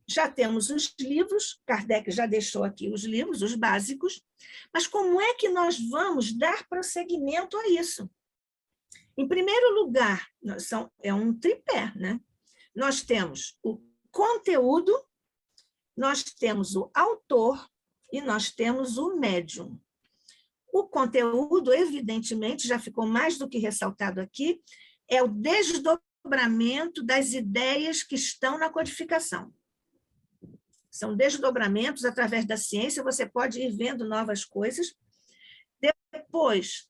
Já temos os livros, Kardec já deixou aqui os livros, os básicos, mas como é que nós vamos dar prosseguimento a isso? Em primeiro lugar, é um tripé, né? Nós temos o conteúdo, nós temos o autor e nós temos o médium. O conteúdo, evidentemente, já ficou mais do que ressaltado aqui, é o desdobramento das ideias que estão na codificação. São desdobramentos através da ciência, você pode ir vendo novas coisas. Depois,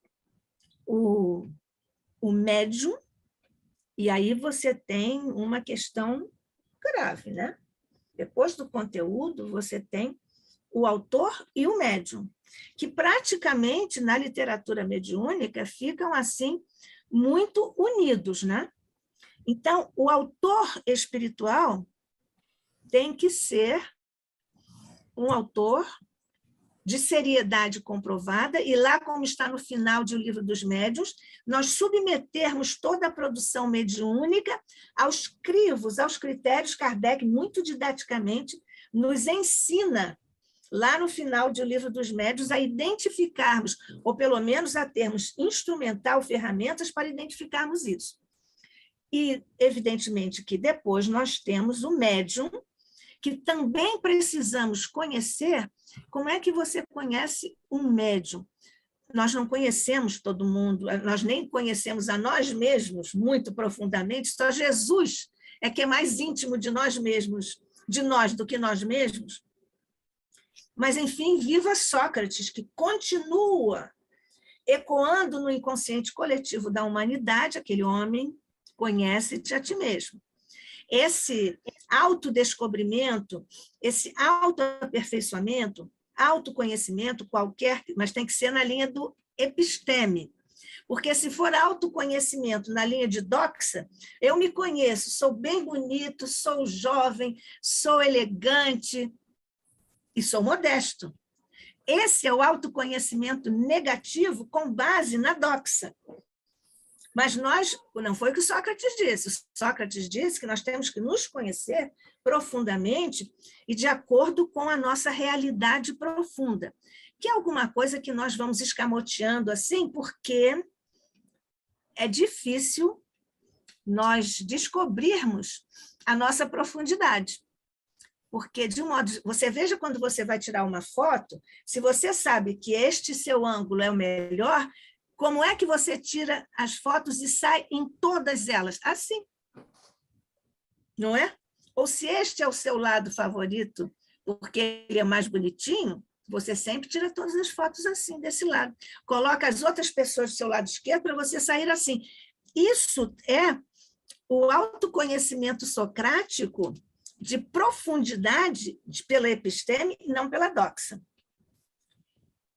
o médium, e aí você tem uma questão grave, né? Depois do conteúdo, você tem o autor e o médium, que praticamente na literatura mediúnica ficam assim muito unidos, né? Então, o autor espiritual tem que ser um autor de seriedade comprovada, e lá, como está no final de O Livro dos Médiuns, nós submetermos toda a produção mediúnica aos crivos, aos critérios. Kardec, muito didaticamente, nos ensina, lá no final de O Livro dos Médiuns, a identificarmos, ou pelo menos a termos instrumental, ferramentas para identificarmos isso. E, evidentemente, que depois nós temos o médium, que também precisamos conhecer. Como é que você conhece um médium? Nós não conhecemos todo mundo, nós nem conhecemos a nós mesmos muito profundamente, só Jesus é que é mais íntimo de nós mesmos, de nós do que nós mesmos. Mas, enfim, viva Sócrates, que continua ecoando no inconsciente coletivo da humanidade, aquele homem, conhece-te a ti mesmo. Esse autodescobrimento, esse autoaperfeiçoamento, autoconhecimento qualquer, mas tem que ser na linha do episteme. Porque se for autoconhecimento na linha de doxa, eu me conheço, sou bem bonito, sou jovem, sou elegante e sou modesto. Esse é o autoconhecimento negativo com base na doxa. Mas não foi o que Sócrates disse. Sócrates disse que nós temos que nos conhecer profundamente e de acordo com a nossa realidade profunda, que é alguma coisa que nós vamos escamoteando assim, porque é difícil nós descobrirmos a nossa profundidade. Porque, de um modo, você veja quando você vai tirar uma foto, se você sabe que este seu ângulo é o melhor, como é que você tira as fotos e sai em todas elas? Assim. Não é? Ou se este é o seu lado favorito, porque ele é mais bonitinho, você sempre tira todas as fotos assim, desse lado. Coloca as outras pessoas do seu lado esquerdo para você sair assim. Isso é o autoconhecimento socrático de profundidade pela episteme e não pela doxa.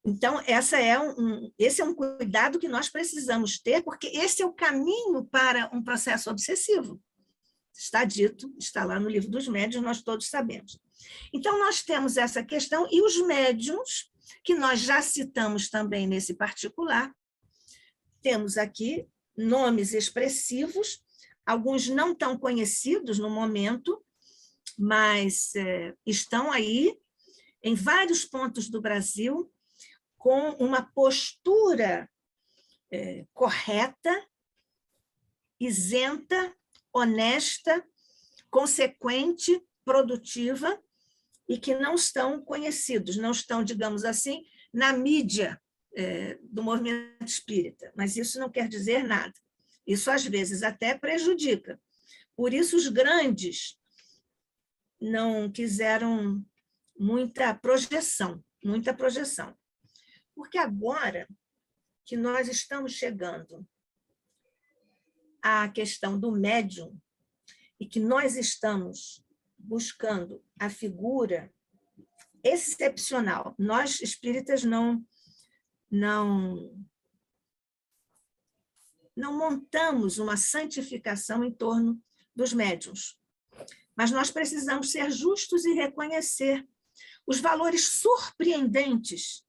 Então, esse é um cuidado que nós precisamos ter, porque esse é o caminho para um processo obsessivo. Está dito, está lá no Livro dos Médiuns, nós todos sabemos. Então, nós temos essa questão, e os médiuns, que nós já citamos também nesse particular, temos aqui nomes expressivos, alguns não tão conhecidos no momento, mas estão aí em vários pontos do Brasil, com uma postura correta, isenta, honesta, consequente, produtiva, e que não estão conhecidos, não estão, digamos assim, na mídia do movimento espírita. Mas isso não quer dizer nada. Isso, às vezes, até prejudica. Por isso, os grandes não quiseram muita projeção. Porque agora que nós estamos chegando à questão do médium e que nós estamos buscando a figura excepcional, nós espíritas não montamos uma santificação em torno dos médiuns, mas nós precisamos ser justos e reconhecer os valores surpreendentes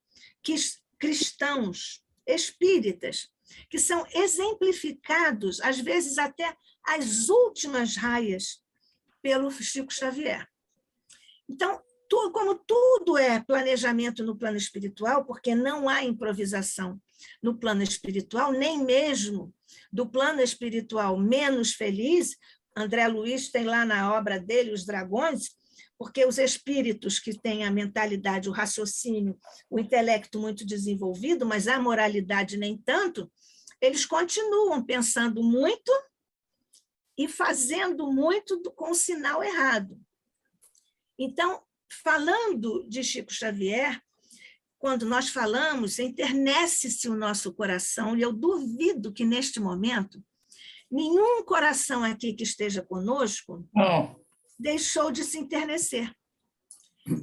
que cristãos, espíritas, que são exemplificados, às vezes até às últimas raias, pelo Chico Xavier. Então, como tudo é planejamento no plano espiritual, porque não há improvisação no plano espiritual, nem mesmo do plano espiritual menos feliz. André Luiz tem lá na obra dele, Os Dragões, porque os espíritos que têm a mentalidade, o raciocínio, o intelecto muito desenvolvido, mas a moralidade nem tanto, eles continuam pensando muito e fazendo muito com o sinal errado. Então, falando de Chico Xavier, quando nós falamos, enternece-se o nosso coração, e eu duvido que, neste momento, nenhum coração aqui que esteja conosco deixou de se enternecer,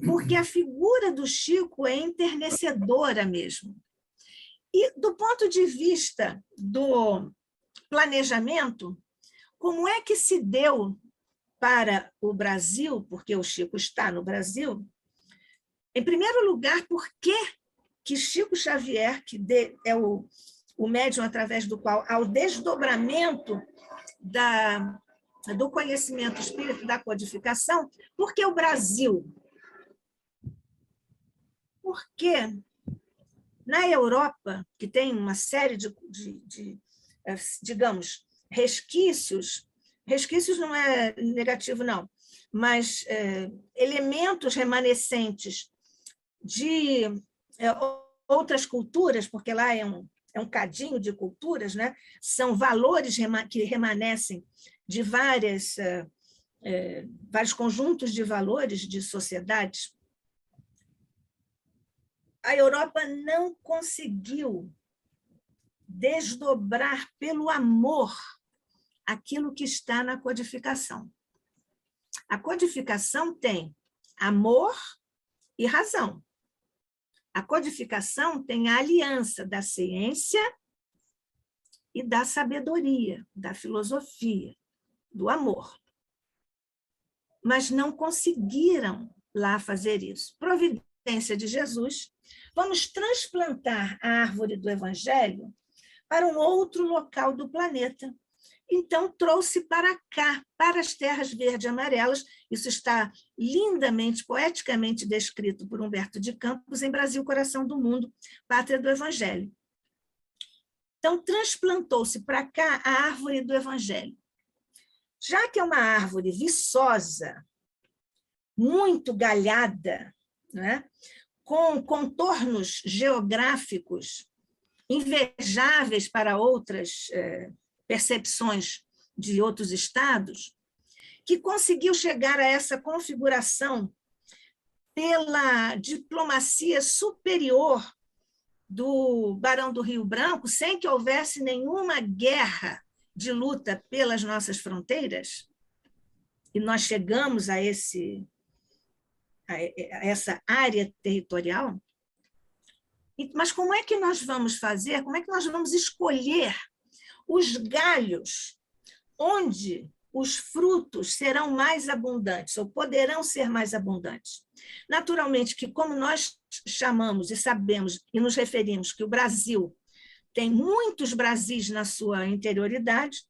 porque a figura do Chico é enternecedora mesmo. E, do ponto de vista do planejamento, como é que se deu para o Brasil, porque o Chico está no Brasil, em primeiro lugar, por que Chico Xavier, que é o médium através do qual há o desdobramento do conhecimento espírita, da codificação, por que o Brasil? Porque na Europa, que tem uma série de digamos, resquícios não é negativo, não, mas elementos remanescentes de outras culturas, porque lá é um cadinho de culturas, né? São valores que remanescem de vários conjuntos de valores de sociedades. A Europa não conseguiu desdobrar pelo amor aquilo que está na codificação. A codificação tem amor e razão. A codificação tem a aliança da ciência e da sabedoria, da filosofia, do amor. Mas não conseguiram lá fazer isso. Providência de Jesus, vamos transplantar a árvore do Evangelho para um outro local do planeta. Então, trouxe para cá, para as terras verde e amarelas. Isso está lindamente, poeticamente descrito por Humberto de Campos em Brasil, Coração do Mundo, Pátria do Evangelho. Então, transplantou-se para cá a árvore do Evangelho. Já que é uma árvore viçosa, muito galhada, né, com contornos geográficos invejáveis para outras percepções de outros estados, que conseguiu chegar a essa configuração pela diplomacia superior do Barão do Rio Branco, sem que houvesse nenhuma guerra de luta pelas nossas fronteiras, e nós chegamos a essa área territorial. Mas como é que nós vamos fazer? Como é que nós vamos escolher os galhos onde os frutos serão mais abundantes, ou poderão ser mais abundantes? Naturalmente que, como nós chamamos e sabemos e nos referimos que o Brasil tem muitos Brasis na sua interioridade,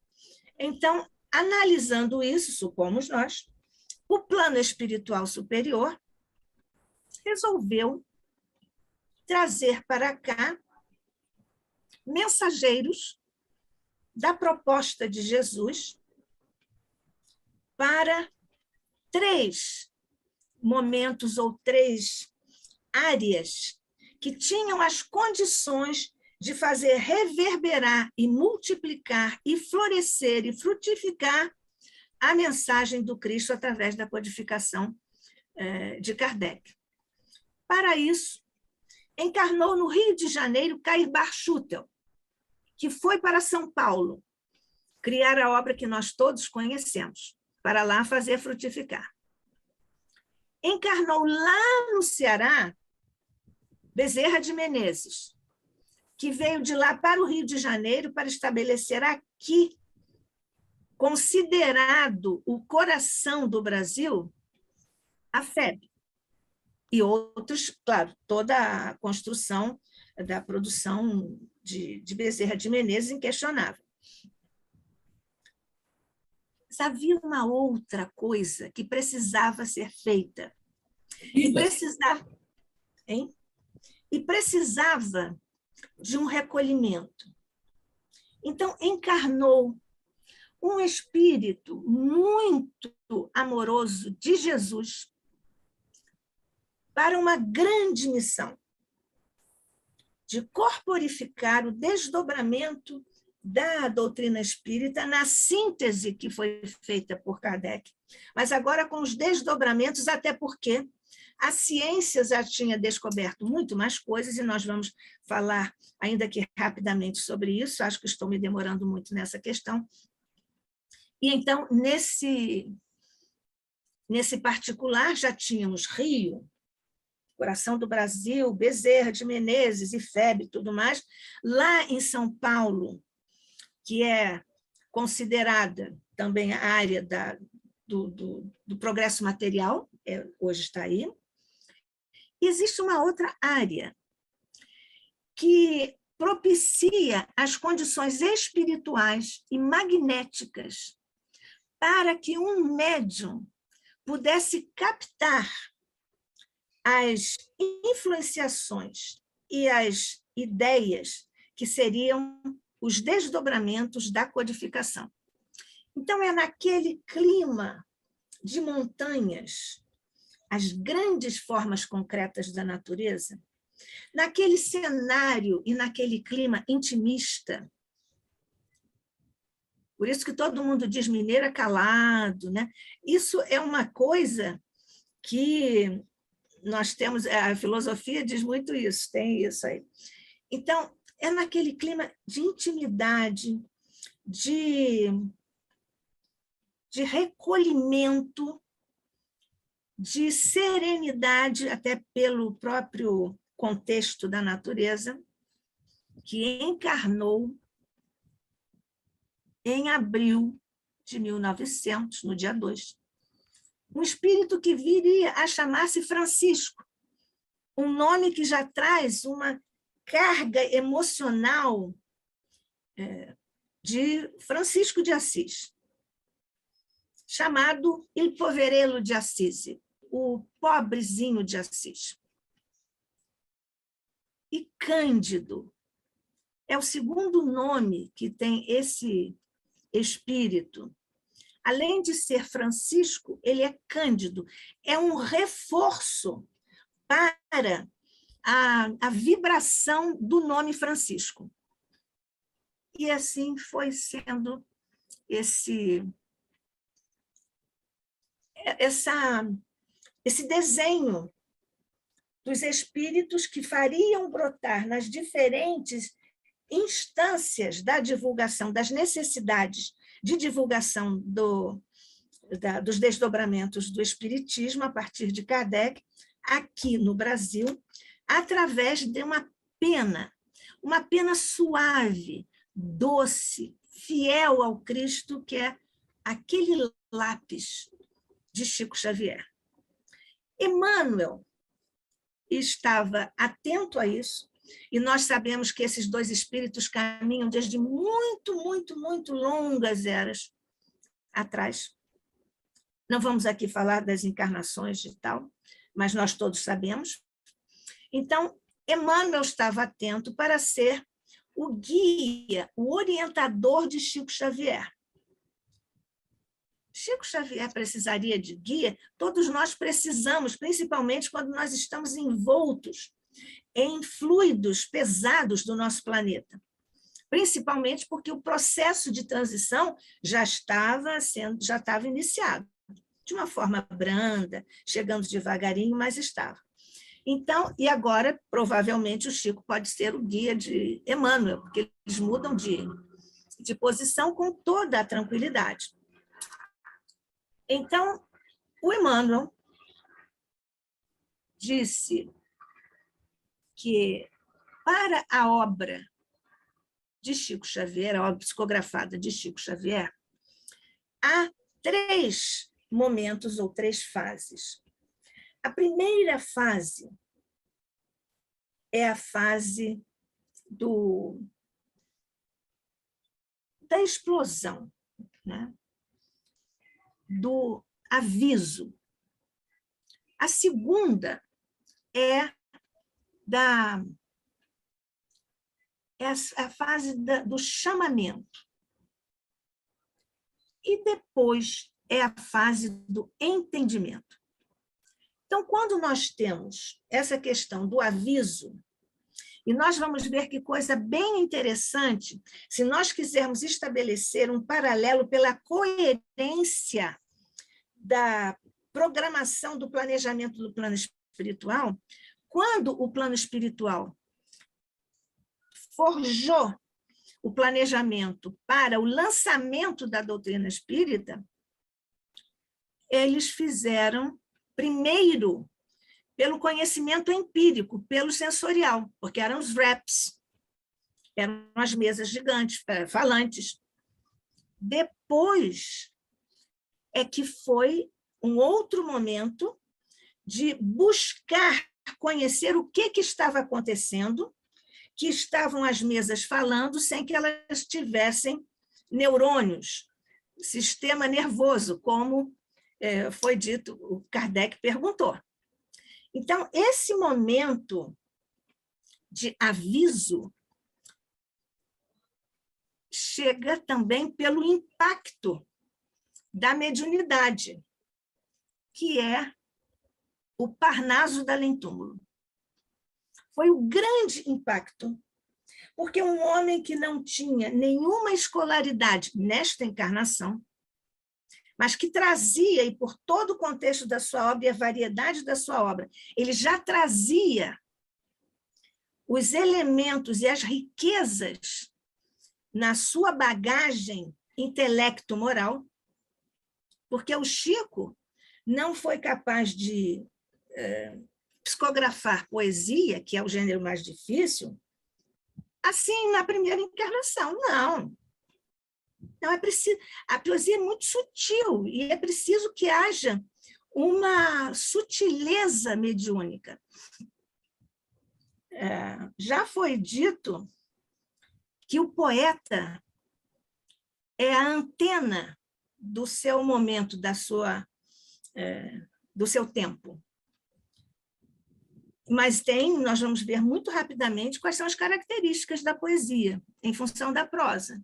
então, analisando isso, supomos nós, o plano espiritual superior resolveu trazer para cá mensageiros da proposta de Jesus para 3 momentos ou 3 áreas que tinham as condições de fazer reverberar e multiplicar e florescer e frutificar a mensagem do Cristo através da codificação de Kardec. Para isso, encarnou no Rio de Janeiro Cair Barchutel, que foi para São Paulo criar a obra que nós todos conhecemos, para lá fazer frutificar. Encarnou lá no Ceará Bezerra de Menezes, que veio de lá para o Rio de Janeiro para estabelecer aqui, considerado o coração do Brasil, a FEB. E outros, claro, toda a construção da produção de Bezerra de Menezes, inquestionável. Mas havia uma outra coisa que precisava ser feita, E precisava, hein? E precisava de um recolhimento. Então, encarnou um espírito muito amoroso de Jesus para uma grande missão de corporificar o desdobramento da doutrina espírita na síntese que foi feita por Kardec, mas agora com os desdobramentos, até porque a ciência já tinha descoberto muito mais coisas, e nós vamos falar, ainda que rapidamente, sobre isso, acho que estou me demorando muito nessa questão. E então, nesse particular, já tínhamos Rio, Coração do Brasil, Bezerra de Menezes, IFEB e tudo mais. Lá em São Paulo, que é considerada também a área do progresso material, hoje está aí, existe uma outra área que propicia as condições espirituais e magnéticas para que um médium pudesse captar as influenciações e as ideias que seriam os desdobramentos da codificação. Então, é naquele clima de montanhas, as grandes formas concretas da natureza, naquele cenário e naquele clima intimista. Por isso que todo mundo diz mineiro é calado, né? Isso é uma coisa que nós temos, a filosofia diz muito isso, tem isso aí. Então, é naquele clima de intimidade, de recolhimento, de serenidade, até pelo próprio contexto da natureza, que encarnou em abril de 1900, no dia 2, um espírito que viria a chamar-se Francisco, um nome que já traz uma carga emocional de Francisco de Assis, chamado Il Poverello de Assisi, o pobrezinho de Assis. E Cândido é o segundo nome que tem esse espírito. Além de ser Francisco, ele é Cândido, é um reforço para a vibração do nome Francisco. E assim foi sendo esse desenho dos espíritos que fariam brotar nas diferentes instâncias da divulgação, das necessidades de divulgação dos desdobramentos do espiritismo a partir de Kardec, aqui no Brasil, através de uma pena suave, doce, fiel ao Cristo, que é aquele lápis de Chico Xavier. Emmanuel estava atento a isso, e nós sabemos que esses dois espíritos caminham desde muito, muito, muito longas eras atrás. Não vamos aqui falar das encarnações e tal, mas nós todos sabemos. Então, Emmanuel estava atento para ser o guia, o orientador de Chico Xavier. Chico Xavier precisaria de guia, todos nós precisamos, principalmente quando nós estamos envoltos em fluidos pesados do nosso planeta, principalmente porque o processo de transição já estava iniciado, de uma forma branda, chegando devagarinho, mas estava. Então, e agora, provavelmente, o Chico pode ser o guia de Emmanuel, porque eles mudam de posição com toda a tranquilidade. Então, o Emmanuel disse que, para a obra de Chico Xavier, a obra psicografada de Chico Xavier, há 3 momentos ou 3 fases. A primeira fase é a fase da explosão, né? Do aviso. A segunda é a fase do chamamento. E depois é a fase do entendimento. Então, quando nós temos essa questão do aviso, e nós vamos ver que coisa bem interessante, se nós quisermos estabelecer um paralelo pela coerência da programação do planejamento do plano espiritual, quando o plano espiritual forjou o planejamento para o lançamento da doutrina espírita, eles fizeram, primeiro, pelo conhecimento empírico, pelo sensorial, porque eram os REPs, eram as mesas gigantes, falantes. Depois é que foi um outro momento de buscar conhecer o que estava acontecendo, que estavam as mesas falando sem que elas tivessem neurônios, sistema nervoso, como foi dito, o Kardec perguntou. Então, esse momento de aviso chega também pelo impacto da mediunidade, que é o Parnaso da Além-Túmulo. Foi o grande impacto, porque um homem que não tinha nenhuma escolaridade nesta encarnação, mas que trazia, e por todo o contexto da sua obra e a variedade da sua obra, ele já trazia os elementos e as riquezas na sua bagagem intelecto-moral, porque o Chico não foi capaz de psicografar poesia, que é o gênero mais difícil, assim, na primeira encarnação. Não. Não é preciso. A poesia é muito sutil e é preciso que haja uma sutileza mediúnica. Já foi dito que o poeta é a antena do seu momento, do seu tempo. Mas nós vamos ver muito rapidamente quais são as características da poesia, em função da prosa.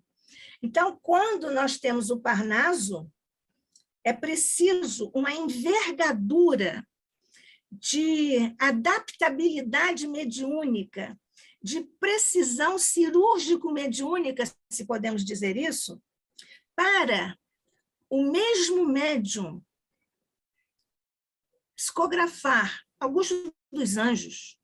Então, quando nós temos o Parnaso, é preciso uma envergadura de adaptabilidade mediúnica, de precisão cirúrgico-mediúnica, se podemos dizer isso, para o mesmo médium psicografar Augusto dos Anjos,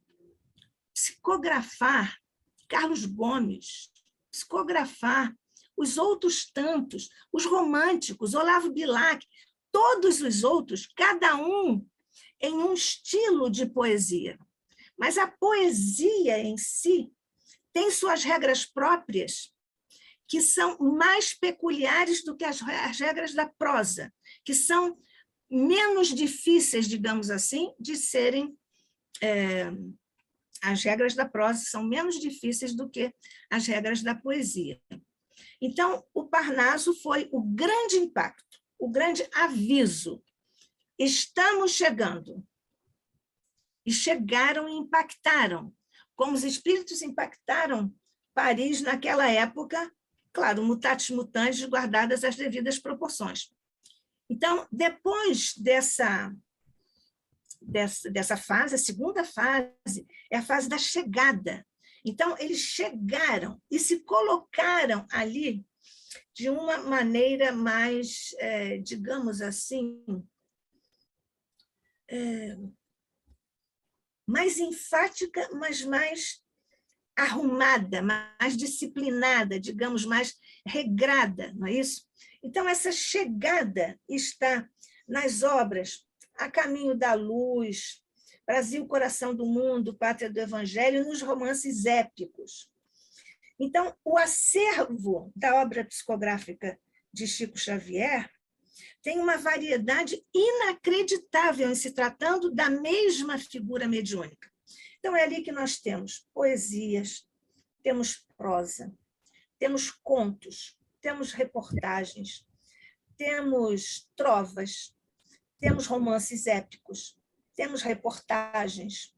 psicografar Carlos Gomes, psicografar os outros tantos, os românticos, Olavo Bilac, todos os outros, cada um em um estilo de poesia. Mas a poesia em si tem suas regras próprias, que são mais peculiares do que as regras da prosa, que são menos difíceis, digamos assim, de serem... as regras da prosa são menos difíceis do que as regras da poesia. Então, o Parnaso foi o grande impacto, o grande aviso. Estamos chegando. E chegaram e impactaram, como os espíritos impactaram Paris naquela época, claro, mutatis mutandis, guardadas as devidas proporções. Então, depois dessa fase, a segunda fase é a fase da chegada. Então, eles chegaram e se colocaram ali de uma maneira mais, digamos assim, mais enfática, mas mais arrumada, mais disciplinada, digamos, mais regrada, não é isso? Então, essa chegada está nas obras A Caminho da Luz, Brasil, Coração do Mundo, Pátria do Evangelho, nos romances épicos. Então, o acervo da obra psicográfica de Chico Xavier tem uma variedade inacreditável em se tratando da mesma figura mediúnica. Então, é ali que nós temos poesias, temos prosa, temos contos, temos reportagens, temos trovas, temos romances épicos, temos reportagens,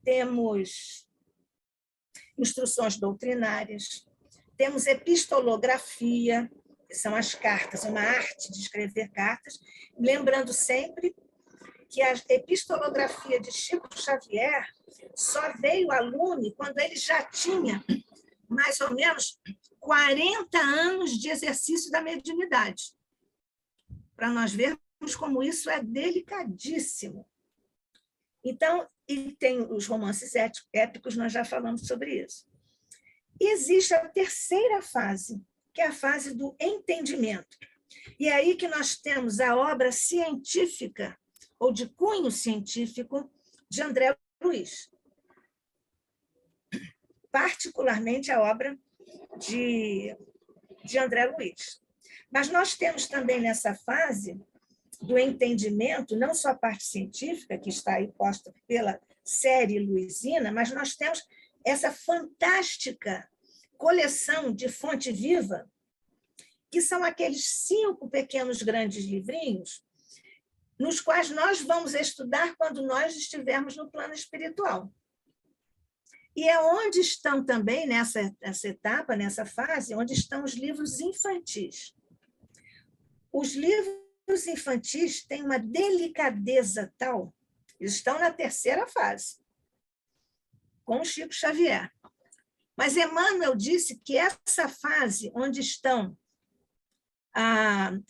temos instruções doutrinárias, temos epistolografia, que são as cartas, uma arte de escrever cartas, lembrando sempre que a epistolografia de Chico Xavier só veio à lume quando ele já tinha mais ou menos 40 anos de exercício da mediunidade, para nós vermos como isso é delicadíssimo. Então, e tem os romances épicos, nós já falamos sobre isso. E existe a terceira fase, que é a fase do entendimento. E é aí que nós temos a obra científica, ou de cunho científico, de André Luiz. Particularmente a obra de André Luiz. Mas nós temos também nessa fase do entendimento, não só a parte científica, que está aí posta pela série Luizina, mas nós temos essa fantástica coleção de Fonte Viva, que são aqueles 5 pequenos grandes livrinhos, nos quais nós vamos estudar quando nós estivermos no plano espiritual. E é onde estão também, nessa etapa, nessa fase, onde estão os livros infantis. Os livros infantis têm uma delicadeza tal, eles estão na terceira fase, com Chico Xavier. Mas Emmanuel disse que essa fase, onde estão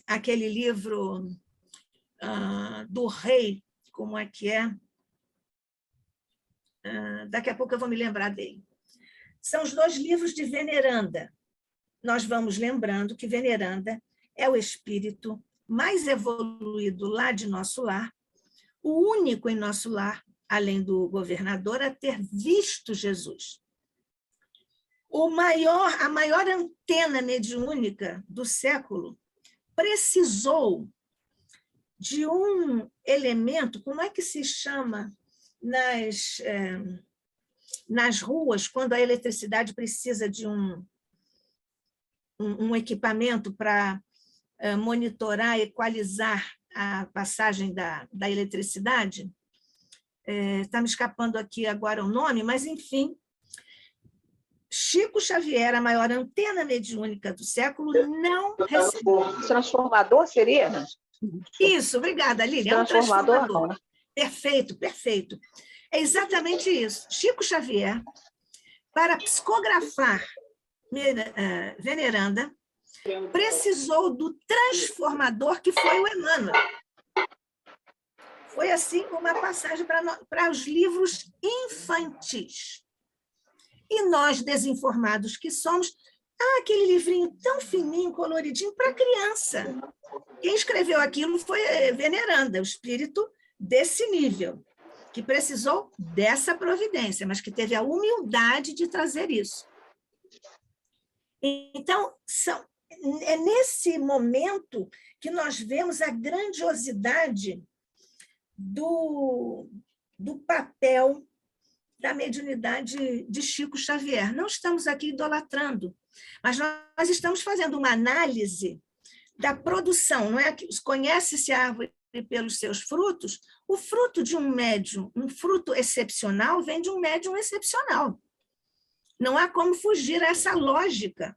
aquele livro do rei, como é que é? Daqui a pouco eu vou me lembrar dele. São os 2 livros de Veneranda. Nós vamos lembrando que Veneranda é o espírito mais evoluído lá de nosso lar, o único em nosso lar, além do governador, a ter visto Jesus. A maior antena mediúnica do século precisou de um elemento, como é que se chama nas ruas, quando a eletricidade precisa de um equipamento para monitorar, equalizar a passagem da eletricidade. Está me escapando aqui agora o nome, mas, enfim, Chico Xavier, a maior antena mediúnica do século, não recebeu. Transformador seria? Isso, obrigada, Lília. É um transformador. Perfeito, perfeito. É exatamente isso. Chico Xavier, para psicografar Veneranda, precisou do transformador que foi o Emmanuel. Foi assim uma passagem para os livros infantis. E nós, desinformados que somos, aquele livrinho tão fininho, coloridinho, para criança. Quem escreveu aquilo foi Veneranda, o espírito desse nível, que precisou dessa providência, mas que teve a humildade de trazer isso. Então, é nesse momento que nós vemos a grandiosidade do papel da mediunidade de Chico Xavier. Não estamos aqui idolatrando, mas nós estamos fazendo uma análise da produção, não é? Conhece-se a árvore pelos seus frutos. O fruto de um médium, um fruto excepcional, vem de um médium excepcional. Não há como fugir a essa lógica,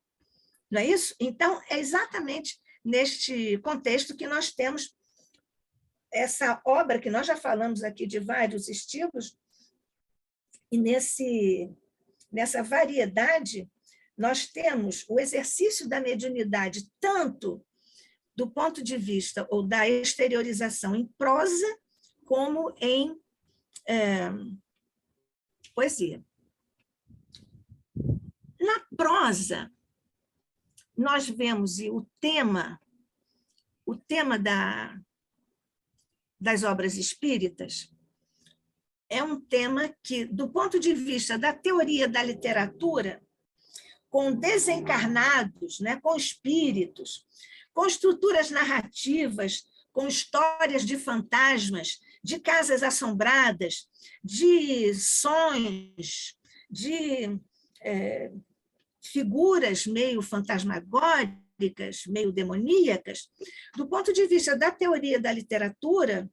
não é isso? Então, é exatamente neste contexto que nós temos essa obra, que nós já falamos aqui de vários estilos, e nessa variedade, nós temos o exercício da mediunidade, tanto do ponto de vista ou da exteriorização em prosa, como em poesia. Na prosa, nós vemos o tema das obras espíritas é um tema que, do ponto de vista da teoria da literatura, com desencarnados, né, com espíritos, com estruturas narrativas, com histórias de fantasmas, de casas assombradas, de sonhos, de figuras meio fantasmagóricas, meio demoníacas, do ponto de vista da teoria da literatura,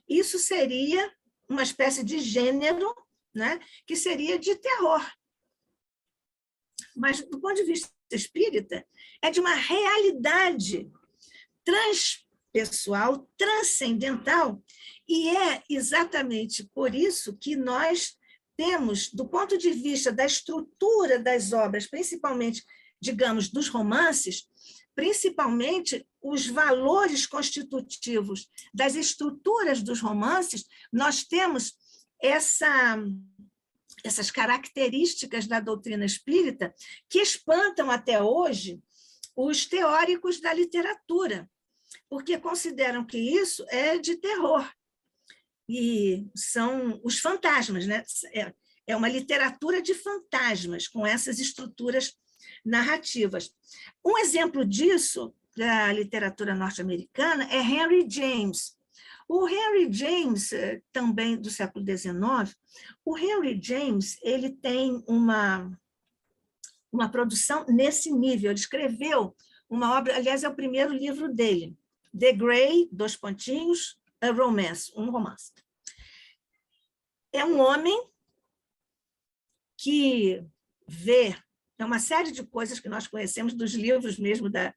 isso seria uma espécie de gênero, né, que seria de terror. Mas, do ponto de vista espírita, é de uma realidade transpessoal, transcendental, e é exatamente por isso que nós temos, do ponto de vista da estrutura das obras, principalmente, digamos, dos romances, principalmente os valores constitutivos das estruturas dos romances, nós temos essas características da doutrina espírita que espantam até hoje os teóricos da literatura, porque consideram que isso é de terror. E são os fantasmas, né? É uma literatura de fantasmas, com essas estruturas narrativas. Um exemplo disso, da literatura norte-americana, é Henry James. O Henry James, também do século XIX, o Henry James ele tem uma produção nesse nível. Ele escreveu uma obra, aliás, é o primeiro livro dele, The Grey, A Romance, um romance. É um homem que vê uma série de coisas que nós conhecemos dos livros mesmo da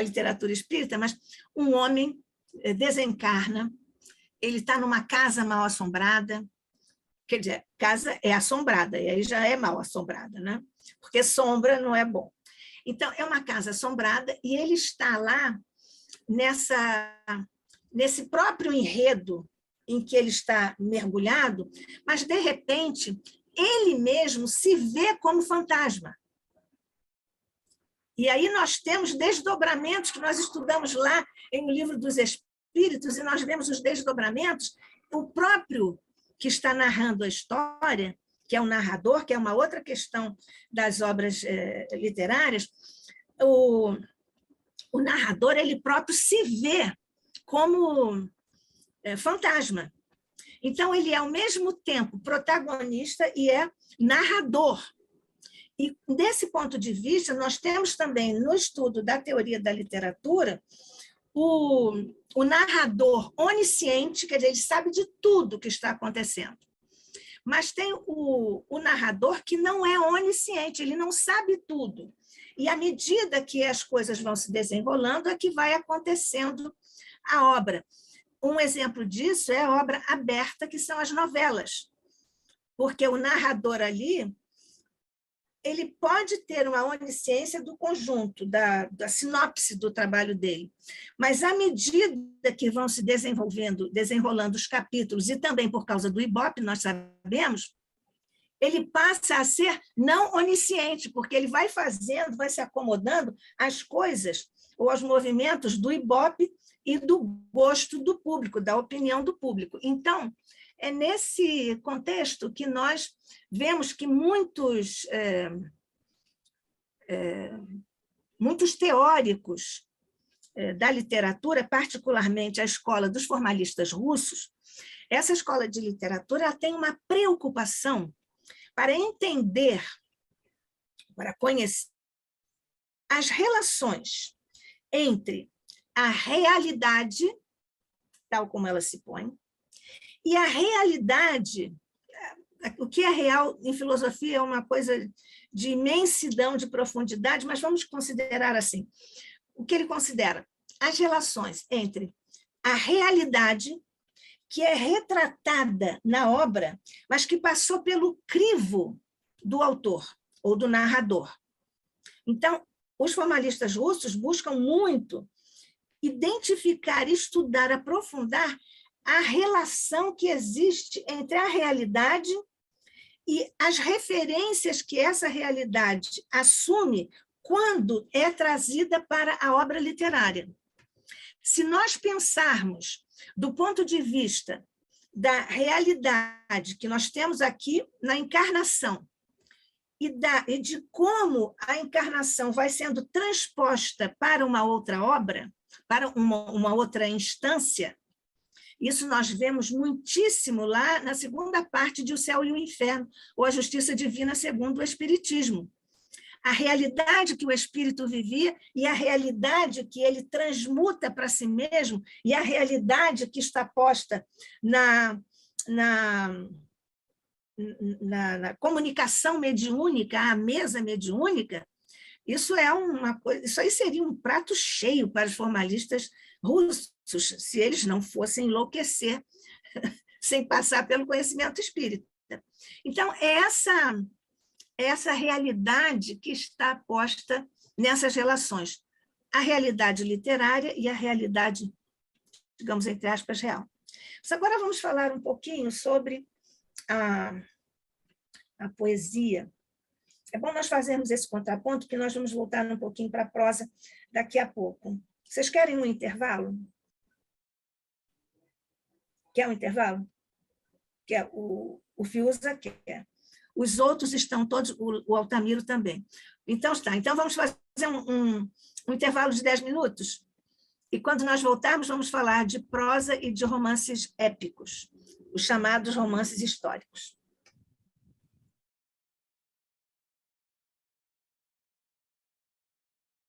literatura espírita, mas um homem desencarna, ele está numa casa mal assombrada, quer dizer, casa é assombrada, e aí já é mal assombrada, né? Porque sombra não é bom. Então, é uma casa assombrada, e ele está lá nesse próprio enredo em que ele está mergulhado, mas, de repente, ele mesmo se vê como fantasma. E aí nós temos desdobramentos que nós estudamos lá em O Livro dos Espíritos, e nós vemos os desdobramentos, o próprio que está narrando a história, que é o narrador, que é uma outra questão das obras literárias, o narrador ele próprio se vê como fantasma. Então, ele é, ao mesmo tempo, protagonista e é narrador. E, desse ponto de vista, nós temos também, no estudo da teoria da literatura, o narrador onisciente, quer dizer, ele sabe de tudo que está acontecendo. Mas tem o narrador que não é onisciente, ele não sabe tudo. E, à medida que as coisas vão se desenrolando, é que vai acontecendo a obra. Um exemplo disso é a obra aberta, que são as novelas, porque o narrador ali ele pode ter uma onisciência do conjunto, da sinopse do trabalho dele, mas à medida que vão se desenrolando os capítulos, e também por causa do Ibope, nós sabemos, ele passa a ser não onisciente, porque ele vai vai se acomodando às coisas ou aos movimentos do Ibope e do gosto do público, da opinião do público. Então, é nesse contexto que nós vemos que muitos teóricos da literatura, particularmente a escola dos formalistas russos, essa escola de literatura ela tem uma preocupação para entender, para conhecer as relações entre a realidade, tal como ela se põe, e a realidade, o que é real em filosofia é uma coisa de imensidão, de profundidade, mas vamos considerar assim, o que ele considera? As relações entre a realidade, que é retratada na obra, mas que passou pelo crivo do autor ou do narrador. Então, os formalistas russos buscam muito identificar, estudar, aprofundar a relação que existe entre a realidade e as referências que essa realidade assume quando é trazida para a obra literária. Se nós pensarmos do ponto de vista da realidade que nós temos aqui na encarnação e de como a encarnação vai sendo transposta para uma outra obra, para uma outra instância, isso nós vemos muitíssimo lá na segunda parte de O Céu e o Inferno, ou A Justiça Divina segundo o Espiritismo. A realidade que o espírito vivia e a realidade que ele transmuta para si mesmo e a realidade que está posta na comunicação mediúnica, a mesa mediúnica, isso é uma coisa, isso aí seria um prato cheio para os formalistas russos, se eles não fossem enlouquecer sem passar pelo conhecimento espírita. Então, é essa realidade que está posta nessas relações, a realidade literária e a realidade, digamos, entre aspas, real. Mas agora vamos falar um pouquinho sobre a poesia. É bom nós fazermos esse contraponto, porque nós vamos voltar um pouquinho para a prosa daqui a pouco. Vocês querem um intervalo? Quer um intervalo? Quer? O Fiuza quer. Os outros estão todos, o Altamiro também. Então, está. Então, vamos fazer um intervalo de 10 minutos? E, quando nós voltarmos, vamos falar de prosa e de romances épicos, os chamados romances históricos.